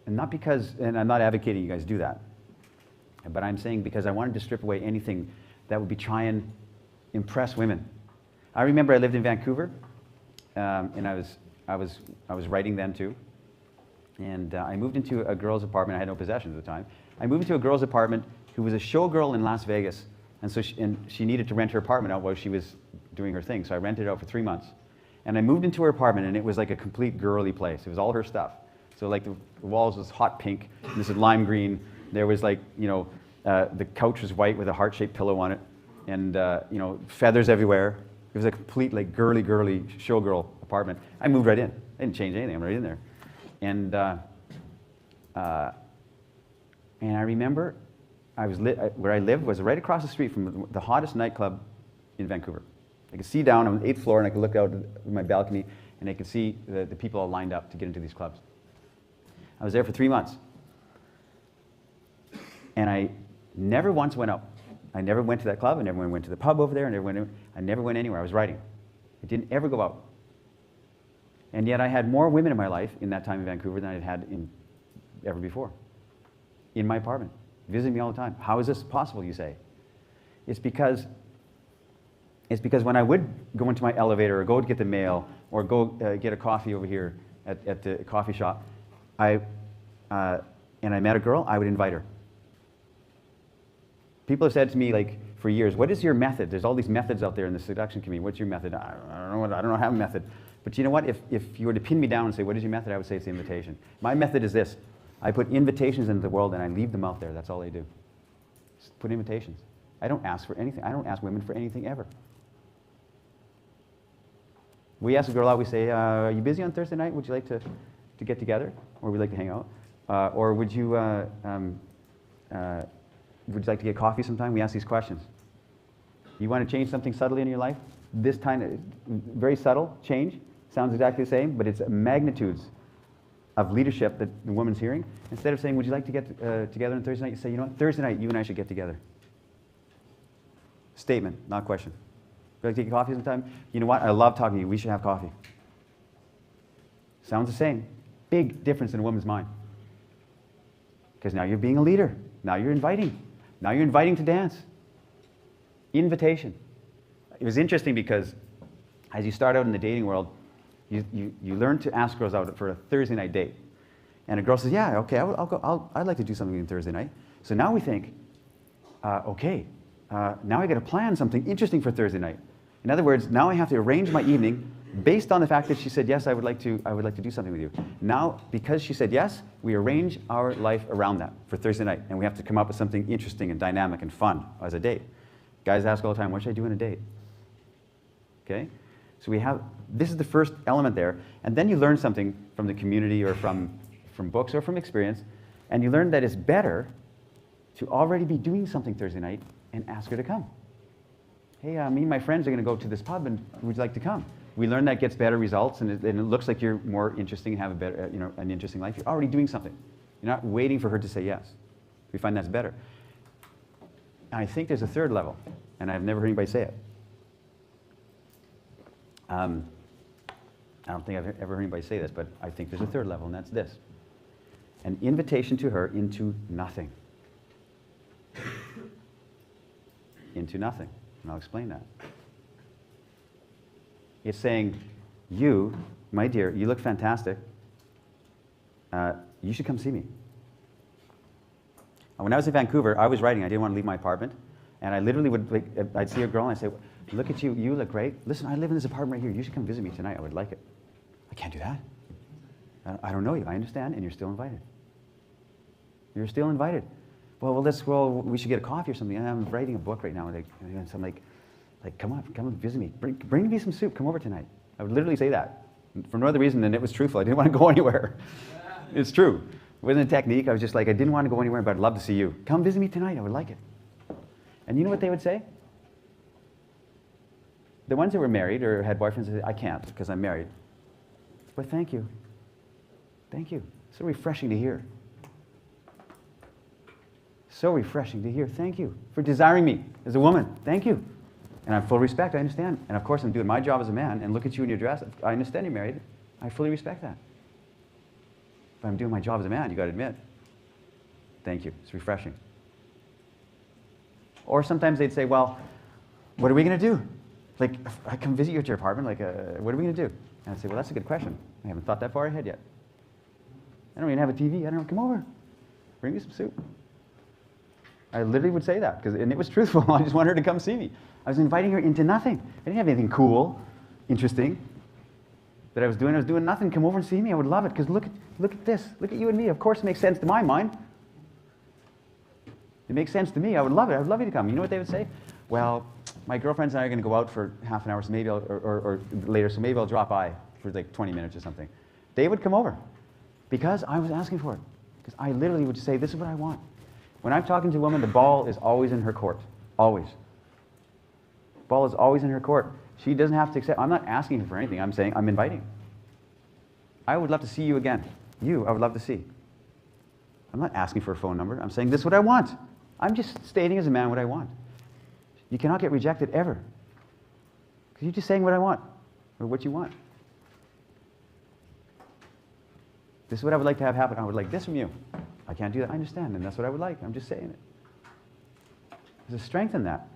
not because, and I'm not advocating you guys do that, but I'm saying because I wanted to strip away anything that would be try and impress women. I remember I lived in Vancouver, and I was writing then too. And I moved into a girl's apartment. I had no possessions at the time. I moved into a girl's apartment who was a showgirl in Las Vegas, and so she needed to rent her apartment out while she was doing her thing. So I rented it out for 3 months, and I moved into her apartment, and it was like a complete girly place. It was all her stuff. So like the walls was hot pink, and this is lime green. There was like, you know, the couch was white with a heart-shaped pillow on it, and you know, feathers everywhere. It was a complete like girly showgirl apartment. I moved right in. I didn't change anything. I'm right in there. And I remember where I lived was right across the street from the hottest nightclub in Vancouver. I could see down on the 8th floor, and I could look out my balcony, and I could see the people all lined up to get into these clubs. I was there for 3 months. And I never once went out. I never went to that club. I never went to the pub over there. I never went anywhere. I was writing. I didn't ever go out. And yet I had more women in my life in that time in Vancouver than I'd had ever before. In my apartment, visiting me all the time. How is this possible, you say? It's because when I would go into my elevator or go to get the mail or go get a coffee over here at the coffee shop, and I met a girl, I would invite her. People have said to me, like, for years, what is your method? There's all these methods out there in the seduction community. What's your method? I don't have a method. But you know what? If you were to pin me down and say, what is your method? I would say it's the invitation. My method is this. I put invitations into the world and I leave them out there. That's all I do. Just put invitations. I don't ask for anything. I don't ask women for anything ever. We ask a girl out, we say, are you busy on Thursday night? Would you like to get together? Or would you like to hang out? Or would you like to get coffee sometime? We ask these questions. You want to change something subtly in your life? This time, very subtle change, sounds exactly the same, but it's magnitudes of leadership that the woman's hearing. Instead of saying, would you like to get together on Thursday night? You say, you know what, Thursday night, you and I should get together. Statement, not question. Would you like to get coffee sometime? You know what, I love talking to you. We should have coffee. Sounds the same. Big difference in a woman's mind. Because now you're being a leader. Now you're inviting. Now you're inviting to dance. Invitation. It was interesting because as you start out in the dating world, you learn to ask girls out for a Thursday night date. And a girl says, yeah, okay, I'll go. I'd like to do something on Thursday night. So now we think, okay, now I got to plan something interesting for Thursday night. In other words, now I have to arrange my evening based on the fact that she said, yes, I would like to do something with you. Now, because she said yes, we arrange our life around that for Thursday night. And we have to come up with something interesting and dynamic and fun as a date. Guys ask all the time, what should I do on a date? Okay? So this is the first element there. And then you learn something from the community or from books or from experience. And you learn that it's better to already be doing something Thursday night and ask her to come. Hey, me and my friends are going to go to this pub, and would you like to come? We learn that gets better results, and it looks like you're more interesting and have a better, an interesting life. You're already doing something. You're not waiting for her to say yes. We find that's better. And I think there's a third level, and I've never heard anybody say it. I don't think I've ever heard anybody say this, but I think there's a third level, and that's this. An invitation to her into nothing. Into nothing. And I'll explain that. It's saying, you, my dear, you look fantastic. You should come see me. When I was in Vancouver, I was writing. I didn't want to leave my apartment. And I literally would, like, I'd see a girl and I'd say, look at you, you look great. Listen, I live in this apartment right here. You should come visit me tonight. I would like it. I can't do that. I don't know you. I understand, and you're still invited. You're still invited. Well, we should get a coffee or something. I'm writing a book right now. So I'm like, come and visit me. Bring me some soup. Come over tonight. I would literally say that for no other reason than it was truthful. I didn't want to go anywhere. It's true. It wasn't a technique. I was just like, I didn't want to go anywhere, but I'd love to see you. Come visit me tonight. I would like it. And you know what they would say? The ones that were married or had boyfriends, they say, I can't because I'm married. But thank you. Thank you. So refreshing to hear. So refreshing to hear. Thank you for desiring me as a woman. Thank you. And I have full respect. I understand. And of course, I'm doing my job as a man. And look at you in your dress. I understand you're married. I fully respect that. But I'm doing my job as a man. You got to admit. Thank you. It's refreshing. Or sometimes they'd say, well, what are we going to do? Like, if I come visit you at your apartment, like, what are we going to do? And I'd say, well, that's a good question. I haven't thought that far ahead yet. I don't even have a TV. I don't know. Come over. Bring me some soup. I literally would say that, and it was truthful. I just wanted her to come see me. I was inviting her into nothing. I didn't have anything cool, interesting that I was doing. I was doing nothing. Come over and see me. I would love it, because look at this. Look at you and me. Of course it makes sense to my mind. It makes sense to me. I would love it. I would love you to come. You know what they would say? Well, my girlfriends and I are going to go out for half an hour, so maybe or later, so maybe I'll drop by for like 20 minutes or something. They would come over because I was asking for it. Because I literally would say, this is what I want. When I'm talking to a woman, the ball is always in her court. Always. The ball is always in her court. She doesn't have to accept. I'm not asking her for anything. I'm saying, I'm inviting. I would love to see you again. You, I would love to see. I'm not asking for a phone number. I'm saying, this is what I want. I'm just stating as a man what I want. You cannot get rejected ever. Because you're just saying what I want, or what you want. This is what I would like to have happen. I would like this from you. I can't do that. I understand, and that's what I would like. I'm just saying it. There's a strength in that.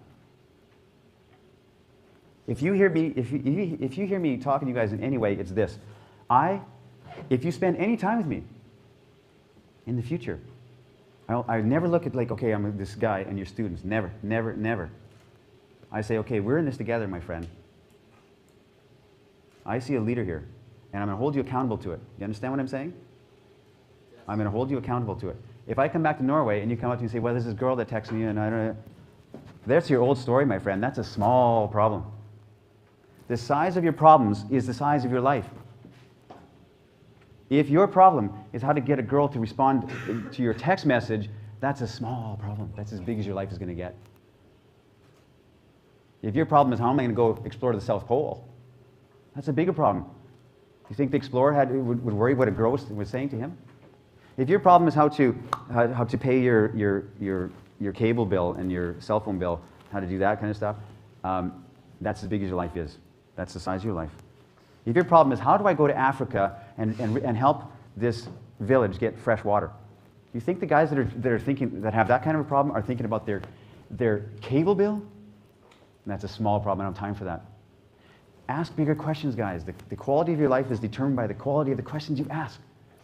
If you hear me, if you hear me talking to you guys in any way, it's this. If you spend any time with me in the future, I never look at like, okay, I'm this guy and your students. Never, never, never. I say, okay, we're in this together, my friend. I see a leader here, and I'm going to hold you accountable to it. You understand what I'm saying? Yes. I'm going to hold you accountable to it. If I come back to Norway and you come up to me and say, well, there's this girl that texted me, and I don't know. That's your old story, my friend. That's a small problem. The size of your problems is the size of your life. If your problem is how to get a girl to respond to your text message, that's a small problem. That's as big as your life is going to get. If your problem is how am I going to go explore the South Pole, that's a bigger problem. You think the explorer would worry what a girl was saying to him? If your problem is how to pay your cable bill and your cell phone bill, how to do that kind of stuff, that's as big as your life is. That's the size of your life. If your problem is how do I go to Africa and help this village get fresh water, you think the guys that have that kind of a problem are thinking about their cable bill? And that's a small problem. I don't have time for that. Ask bigger questions, guys. The quality of your life is determined by the quality of the questions you ask.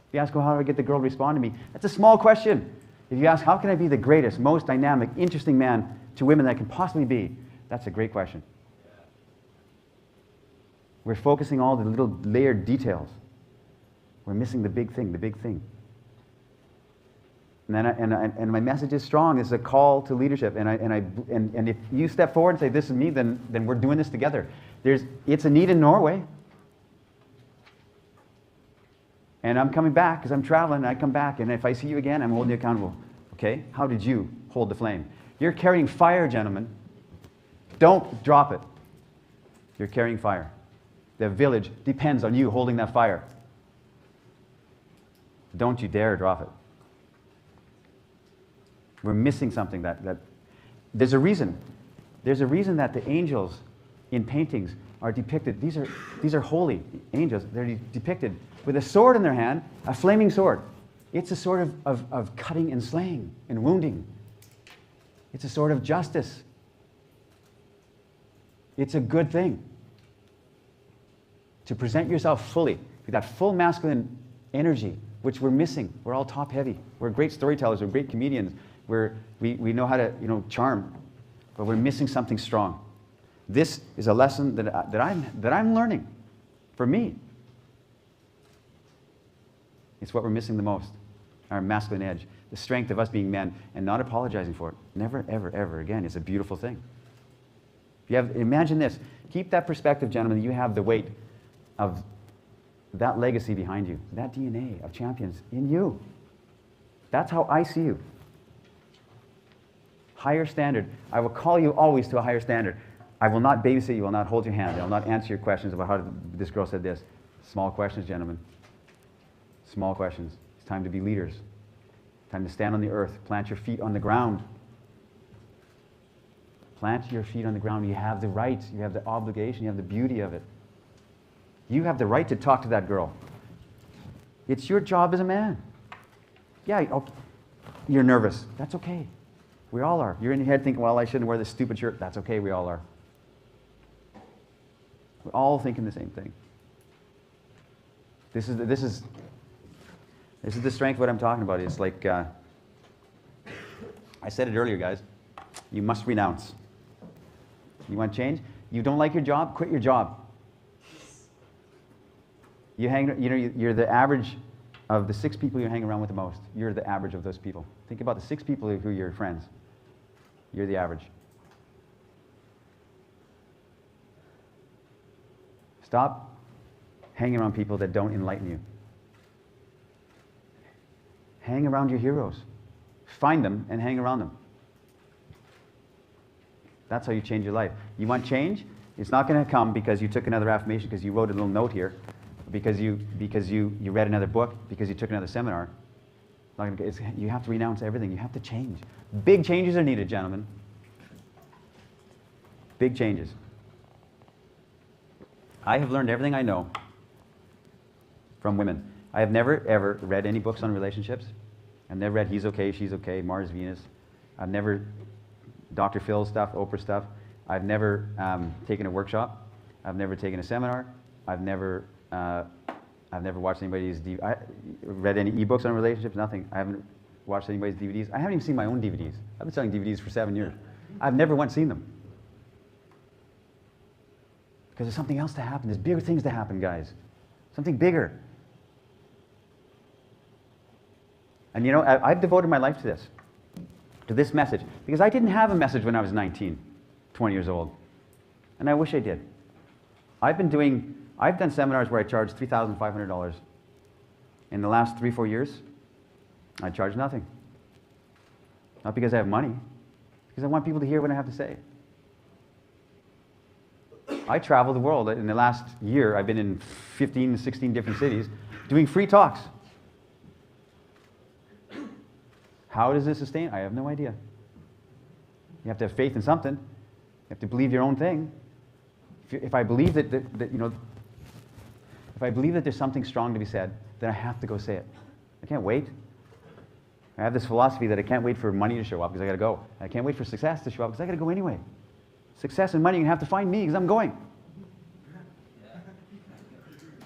If you ask, well, how do I get the girl to respond to me? That's a small question. If you ask, how can I be the greatest, most dynamic, interesting man to women that I can possibly be? That's a great question. We're focusing all the little layered details. We're missing the big thing, the big thing. And my message is strong. It's a call to leadership. And if you step forward and say, this is me, then we're doing this together. It's a need in Norway. And I'm coming back because I'm traveling and I come back. And if I see you again, I'm holding you accountable. Okay? How did you hold the flame? You're carrying fire, gentlemen. Don't drop it. You're carrying fire. The village depends on you holding that fire. Don't you dare drop it. We're missing something that there's a reason. There's a reason that the angels in paintings are depicted. These are holy angels. They're depicted with a sword in their hand, a flaming sword. It's a sword of cutting and slaying and wounding. It's a sword of justice. It's a good thing. To present yourself fully, with that full masculine energy, which we're missing. We're all top heavy. We're great storytellers. We're great comedians. We know how to charm. but we're missing something strong. This is a lesson that I'm learning for me. It's what we're missing the most, our masculine edge, the strength of us being men and not apologizing for it. Never, ever, ever again. It's a beautiful thing. Imagine this. Keep that perspective, gentlemen. You have the weight of that legacy behind you, that DNA of champions in you. That's how I see you. Higher standard. I will call you always to a higher standard. I will not babysit you. I will not hold your hand. I will not answer your questions about how this girl said this. Small questions, gentlemen. Small questions. It's time to be leaders. Time to stand on the earth. Plant your feet on the ground. Plant your feet on the ground. You have the right. You have the obligation. You have the beauty of it. You have the right to talk to that girl. It's your job as a man. Yeah, okay. You're nervous. That's okay. We all are. You're in your head thinking, well, I shouldn't wear this stupid shirt. That's okay. We all are. We're all thinking the same thing. This is the strength of what I'm talking about. It's like, I said it earlier, guys. You must renounce. You want change? You don't like your job? Quit your job. You're the average of the 6 people you hang around with the most. You're the average of those people. Think about the 6 people who are your friends. You're the average. Stop hanging around people that don't enlighten you. Hang around your heroes. Find them and hang around them. That's how you change your life. You want change? It's not going to come because you took another affirmation, because you wrote a little note here, because you read another book, because you took another seminar. You have to renounce everything. You have to change. Big changes are needed, gentlemen. Big changes. I have learned everything I know from women. I have never, ever read any books on relationships. I've never read He's Okay, She's Okay, Mars, Venus. I've never Dr. Phil stuff, Oprah stuff. I've never taken a workshop. I've never taken a seminar. I've never watched anybody's read any ebooks on relationships, nothing. I haven't watched anybody's DVDs. I haven't even seen my own DVDs. I've been selling DVDs for 7 years. I've never once seen them. Because there's something else to happen. There's bigger things to happen, guys. Something bigger. And you know, I've devoted my life to this message. Because I didn't have a message when I was 19, 20 years old. And I wish I did. I've done seminars where I charged $3,500. In the last 3-4 years, I charge nothing. Not because I have money, because I want people to hear what I have to say. I travel the world. In the last year, I've been in 15, 16 different cities doing free talks. How does this sustain? I have no idea. You have to have faith in something. You have to believe your own thing. If I believe that if I believe that there's something strong to be said, then I have to go say it. I can't wait. I have this philosophy that I can't wait for money to show up because I got to go. I can't wait for success to show up because I got to go anyway. Success and money, you have to find me because I'm going.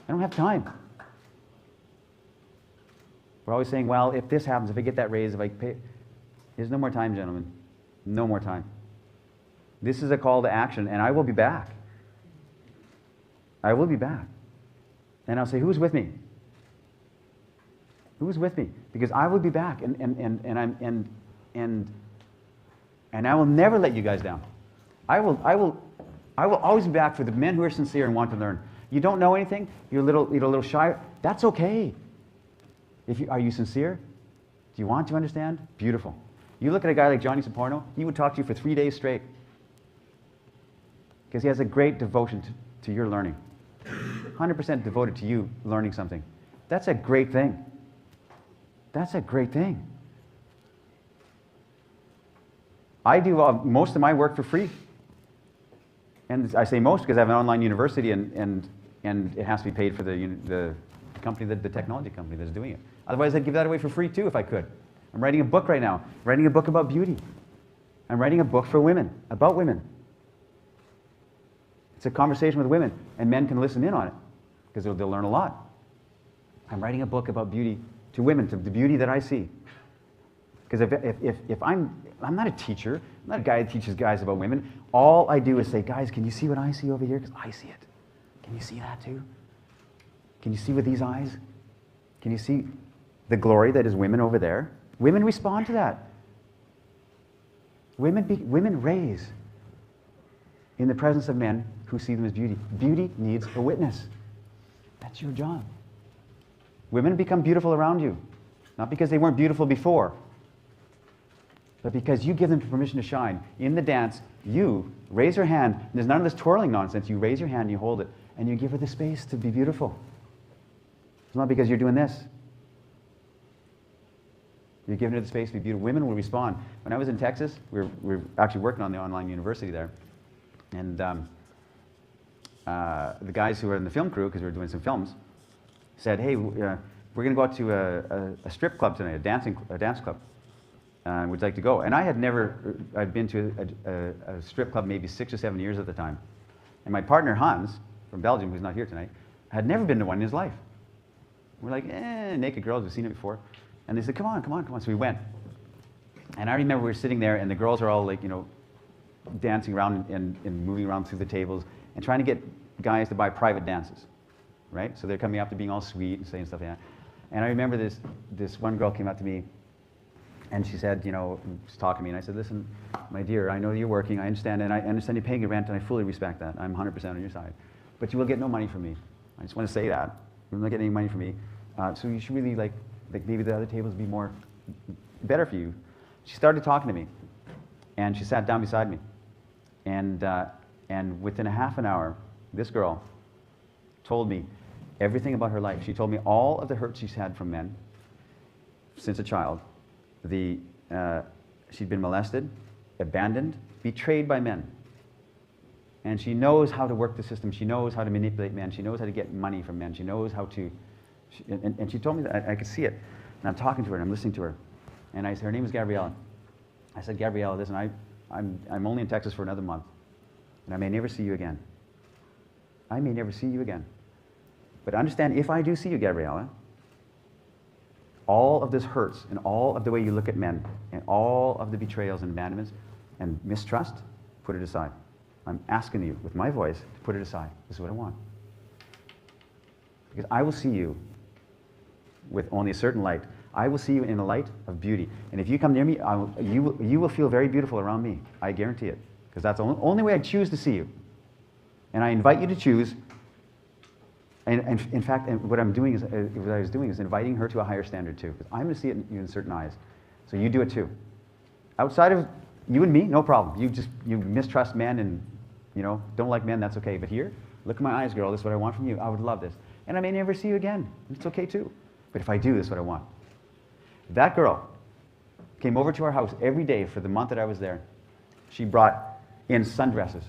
I don't have time. We're always saying, well, if this happens, if I get that raise, if I pay... There's no more time, gentlemen. No more time. This is a call to action, and I will be back. I will be back. And I'll say, who's with me? Who's with me? Because I will be back, and I will never let you guys down. I will always be back for the men who are sincere and want to learn. You don't know anything, you're a little shy, that's okay. Are you sincere? Do you want to understand? Beautiful. You look at a guy like Johnny Soporno, he would talk to you for 3 days straight. Because he has a great devotion to your learning. 100% devoted to you learning something. That's a great thing. That's a great thing. I do most of my work for free. And I say most because I have an online university and it has to be paid for the company, the technology company that's doing it. Otherwise, I'd give that away for free too if I could. I'm writing a book right now. I'm writing a book about beauty. I'm writing a book for women, about women. It's a conversation with women, and men can listen in on it because they'll learn a lot. I'm writing a book about beauty to women, to the beauty that I see. Because if I'm not a teacher, I'm not a guy that teaches guys about women. All I do is say, guys, can you see what I see over here? Because I see it. Can you see that too? Can you see with these eyes? Can you see the glory that is women over there? Women respond to that. Women raise in the presence of men who see them as beauty. Beauty needs a witness. That's your job. Women become beautiful around you, not because they weren't beautiful before, but because you give them permission to shine. In the dance, you raise your hand. There's none of this twirling nonsense. You raise your hand, you hold it, and you give her the space to be beautiful. It's not because you're doing this. You're giving her the space to be beautiful. Women will respond. When I was in Texas, we were actually working on the online university there. And the guys who were in the film crew, because we were doing some films, said, hey, we're going to go out to a strip club tonight, a dance club. Would you like to go? And I had never, I'd been to a strip club maybe 6 or 7 years at the time. And my partner, Hans, from Belgium, who's not here tonight, had never been to one in his life. We're like, naked girls, we've seen it before. And they said, come on, come on, come on. So we went. And I remember we were sitting there, and the girls are all like, you know, dancing around and moving around through the tables and trying to get guys to buy private dances, right? So they're coming up to being all sweet and saying stuff like that. And I remember this one girl came up to me, and she said, you know, was talking to me, and I said, listen, my dear, I know you're working, I understand, and I understand you're paying your rent, and I fully respect that. I'm 100% on your side. But you will get no money from me. I just want to say that. You're not getting any money from me. So you should really, like maybe the other tables would be better for you. She started talking to me, and she sat down beside me. And within a half an hour, this girl told me everything about her life. She told me all of the hurt she's had from men since a child. She'd been molested, abandoned, betrayed by men. And she knows how to work the system. She knows how to manipulate men. She knows how to get money from men. She knows how to... And she told me that. I could see it. And I'm talking to her, and I'm listening to her. And I said, her name is Gabriella. I said, Gabriella, listen, I'm only in Texas for another month. And I may never see you again. I may never see you again. But understand, if I do see you, Gabriella, all of this hurts, and all of the way you look at men, and all of the betrayals and abandonments and mistrust, put it aside. I'm asking you, with my voice, to put it aside. This is what I want. Because I will see you with only a certain light. I will see you in the light of beauty. And if you come near me, you will feel very beautiful around me. I guarantee it. Because that's the only way I choose to see you. And I invite you to choose. And in fact, what I'm doing is, what I was doing is inviting her to a higher standard too. Because I'm going to see it in certain eyes. So you do it too. Outside of you and me, no problem. You mistrust men and, you know, don't like men, that's okay. But here, look at my eyes, girl. This is what I want from you. I would love this. And I may never see you again. It's okay too. But if I do, this is what I want. That girl came over to our house every day for the month that I was there. She brought in sundresses,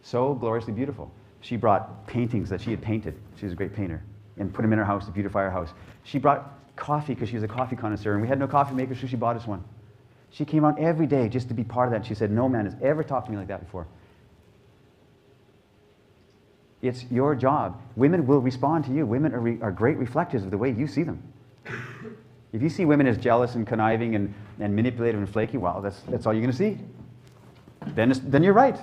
so gloriously beautiful. She brought paintings that she had painted. She was a great painter, and put them in her house to beautify her house. She brought coffee because she was a coffee connoisseur, and we had no coffee maker, so she bought us one. She came out every day just to be part of that. She said, no man has ever talked to me like that before. It's your job. Women will respond to you. Women are great reflectors of the way you see them. If you see women as jealous and conniving and manipulative and flaky, well, that's all you're going to see. Then you're right.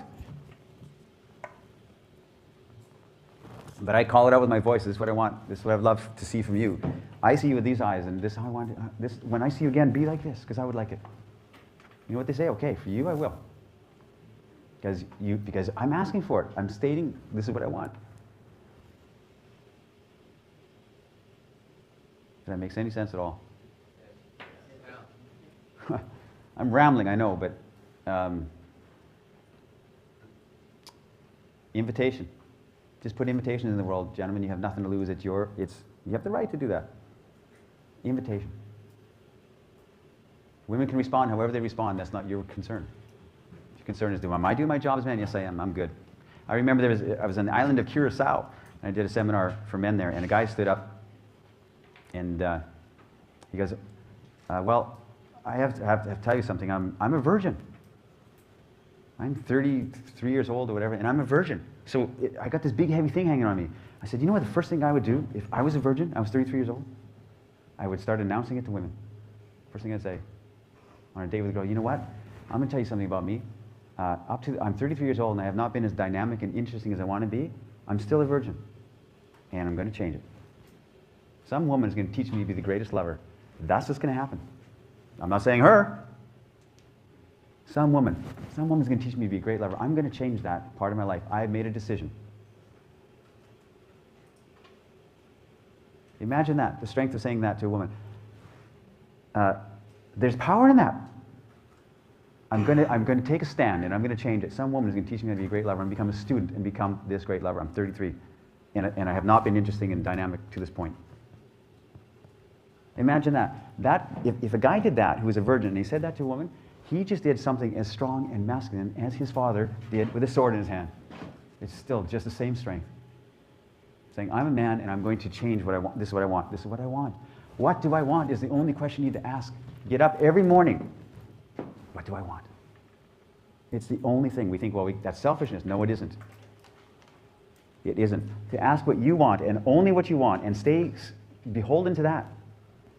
But I call it out with my voice. This is what I want. This is what I'd love to see from you. I see you with these eyes, and this is how I want it. When I see you again, be like this, because I would like it. You know what they say? Okay, for you, I will. Because I'm asking for it. I'm stating this is what I want. If that makes any sense at all. I'm rambling, I know, but invitation. Just put invitation in the world, gentlemen. You have nothing to lose. You have the right to do that. Invitation. Women can respond however they respond. That's not your concern. Your concern is, am I doing my job as men? Yes, I am. I'm good. I remember I was on the island of Curacao, and I did a seminar for men there, and a guy stood up, and he goes, well, I have to tell you something. I'm a virgin. I'm 33 years old or whatever, and I'm a virgin. So I got this big heavy thing hanging on me. I said, you know what the first thing I would do if I was a virgin, I was 33 years old, I would start announcing it to women. First thing I'd say, on a date with a girl, you know what? I'm going to tell you something about me. I'm 33 years old and I have not been as dynamic and interesting as I want to be. I'm still a virgin. And I'm going to change it. Some woman is going to teach me to be the greatest lover. That's what's going to happen. I'm not saying her. Some woman's going to teach me to be a great lover. I'm going to change that part of my life. I have made a decision. Imagine that, the strength of saying that to a woman. There's power in that. I'm going to take a stand and I'm going to change it. Some woman is going to teach me how to be a great lover and become a student and become this great lover. I'm 33 and I have not been interesting and dynamic to this point. Imagine that. If a guy did that who was a virgin and he said that to a woman, he just did something as strong and masculine as his father did with a sword in his hand. It's still just the same strength. Saying, I'm a man and I'm going to change what I want. This is what I want. This is what I want. What do I want is the only question you need to ask. Get up every morning. What do I want? It's the only thing. We think, well, that's selfishness. No, it isn't. It isn't. To ask what you want and only what you want and stay beholden to that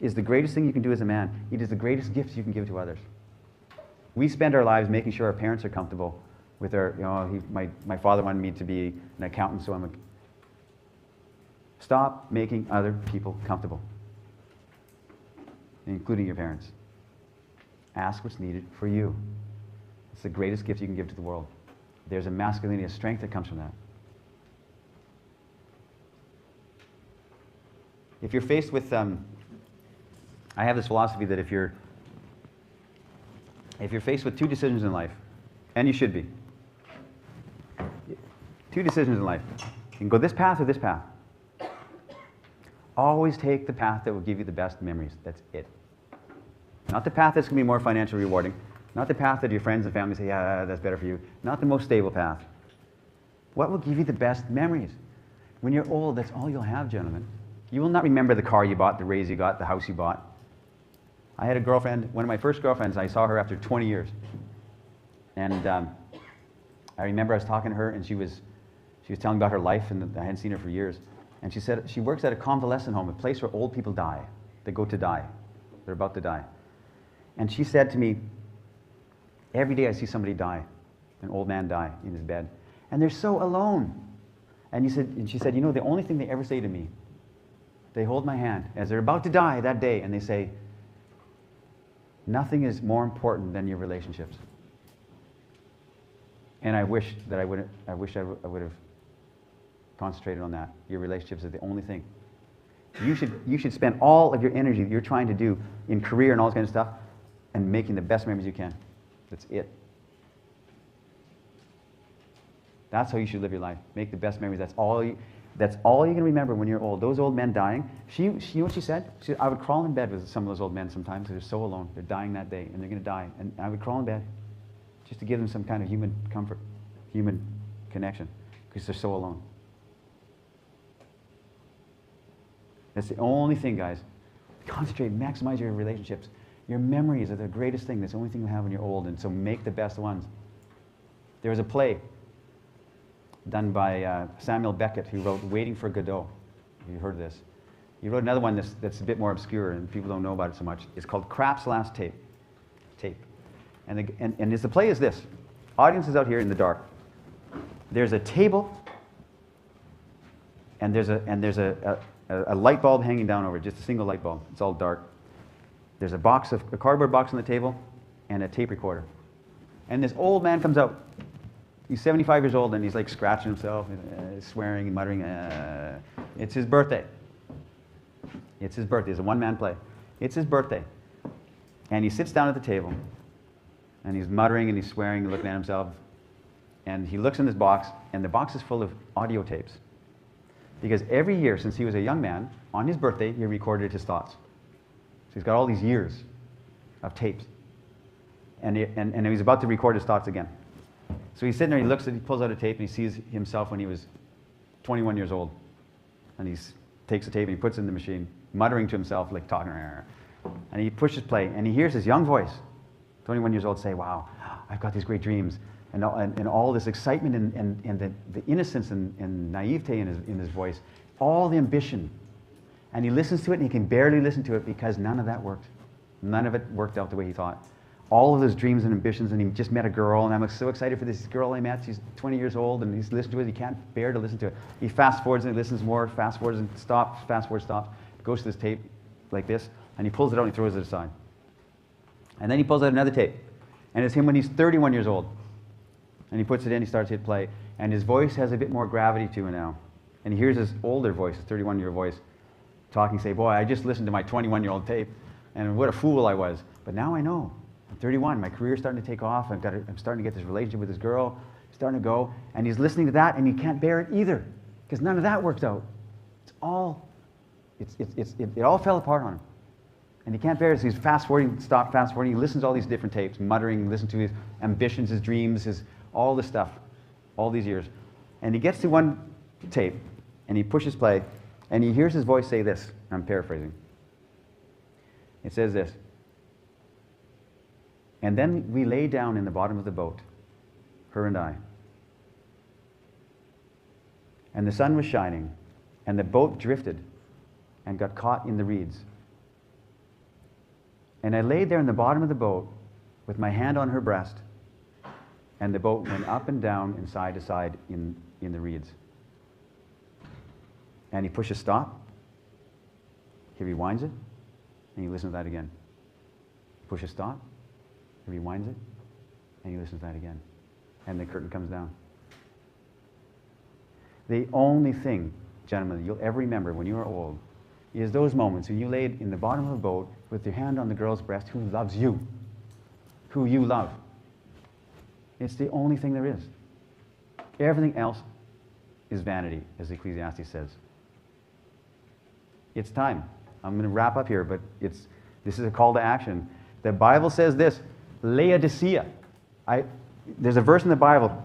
is the greatest thing you can do as a man. It is the greatest gift you can give to others. We spend our lives making sure our parents are comfortable with our, my father wanted me to be an accountant, so I'm a... Stop making other people comfortable, including your parents. Ask what's needed for you. It's the greatest gift you can give to the world. There's a masculinity, a strength that comes from that. If you're faced with, I have this philosophy that if you're faced with two decisions in life, and you should be, two decisions in life, you can go this path or this path. Always take the path that will give you the best memories. That's it. Not the path that's going to be more financially rewarding. Not the path that your friends and family say, yeah, that's better for you. Not the most stable path. What will give you the best memories? When you're old, that's all you'll have, gentlemen. You will not remember the car you bought, the raise you got, the house you bought. I had a girlfriend, one of my first girlfriends, I saw her after 20 years. And I remember I was talking to her, and she was telling about her life, and I hadn't seen her for years. And she said she works at a convalescent home, a place where old people die. They go to die. They're about to die. And she said to me, every day I see somebody die, an old man die in his bed. And they're so alone. And she said, you know, the only thing they ever say to me, they hold my hand as they're about to die that day, and they say, nothing is more important than your relationships. And I wish I would have concentrated on that. Your relationships are the only thing. You should spend all of your energy that you're trying to do in career and all this kind of stuff and making the best memories you can. That's it. That's how you should live your life. Make the best memories. That's all you can remember when you're old. Those old men dying. You know what she said? She said, I would crawl in bed with some of those old men sometimes. They're so alone. They're dying that day, and they're going to die. And I would crawl in bed just to give them some kind of human comfort, human connection, because they're so alone. That's the only thing, guys. Concentrate, maximize your relationships. Your memories are the greatest thing. That's the only thing you have when you're old, and so make the best ones. There was a play done by Samuel Beckett, who wrote Waiting for Godot. Have you heard of this? He wrote another one that's a bit more obscure, and people don't know about it so much. It's called Krapp's Last Tape. And the play is this. Audience is out here in the dark. There's a table, and there's a light bulb hanging down over it, just a single light bulb. It's all dark. There's a cardboard box on the table and a tape recorder. And this old man comes out. He's 75 years old, and he's like scratching himself, swearing and muttering. It's his birthday. It's his birthday. It's a one-man play. It's his birthday. And he sits down at the table, and he's muttering and he's swearing and looking at himself. And he looks in this box, and the box is full of audio tapes. Because every year since he was a young man, on his birthday, he recorded his thoughts. So he's got all these years of tapes. And he's about to record his thoughts again. So he's sitting there, he pulls out a tape, and he sees himself when he was 21 years old. And he takes the tape and he puts it in the machine, muttering to himself, like talking. And he pushes play, and he hears his young voice, 21 years old, say, wow, I've got these great dreams. And all this excitement and the innocence and naivete in his voice, all the ambition. And he listens to it, and he can barely listen to it because none of that worked. None of it worked out the way he thought. all of his dreams and ambitions, and he just met a girl, and I'm so excited for this girl I met. She's 20 years old, and he's listening to it. He can't bear to listen to it. He fast forwards and he listens more, fast forwards and stops, fast forwards, stops, goes to this tape like this, and he pulls it out and he throws it aside. And then he pulls out another tape, and it's him when he's 31 years old. And he puts it in, he starts to hit play, and his voice has a bit more gravity to it now. And he hears his older voice, his 31-year voice, talking, say, boy, I just listened to my 21-year-old tape, and what a fool I was. But now I know. I'm 31, my career's starting to take off, I'm starting to get this relationship with this girl, it's starting to go, and he's listening to that, and he can't bear it either, because none of that worked out. It all fell apart on him. And he can't bear it, so he's fast-forwarding, fast forwarding, he listens to all these different tapes, muttering, listens to his ambitions, his dreams, all this stuff, all these years. And he gets to one tape, and he pushes play, and he hears his voice say this, I'm paraphrasing. It says this, and then we lay down in the bottom of the boat, her and I. And the sun was shining, and the boat drifted and got caught in the reeds. And I laid there in the bottom of the boat with my hand on her breast, and the boat went up and down and side to side in the reeds. And he pushes stop, he rewinds it, and he listens to that again. He pushes stop, he rewinds it, and he listens to that again. And the curtain comes down. The only thing, gentlemen, that you'll ever remember when you are old is those moments when you laid in the bottom of a boat with your hand on the girl's breast who loves you, who you love. It's the only thing there is. Everything else is vanity, as Ecclesiastes says. It's time. I'm going to wrap up here, but this is a call to action. The Bible says this, Laodicea. There's a verse in the Bible,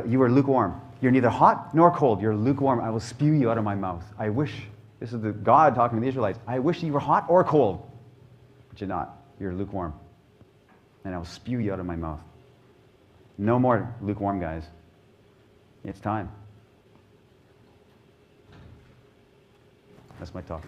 you are lukewarm. You're neither hot nor cold. You're lukewarm. I will spew you out of my mouth. I wish, this is the God talking to the Israelites, I wish you were hot or cold, but you're not. You're lukewarm. And I will spew you out of my mouth. No more lukewarm, guys. It's time. That's my talk.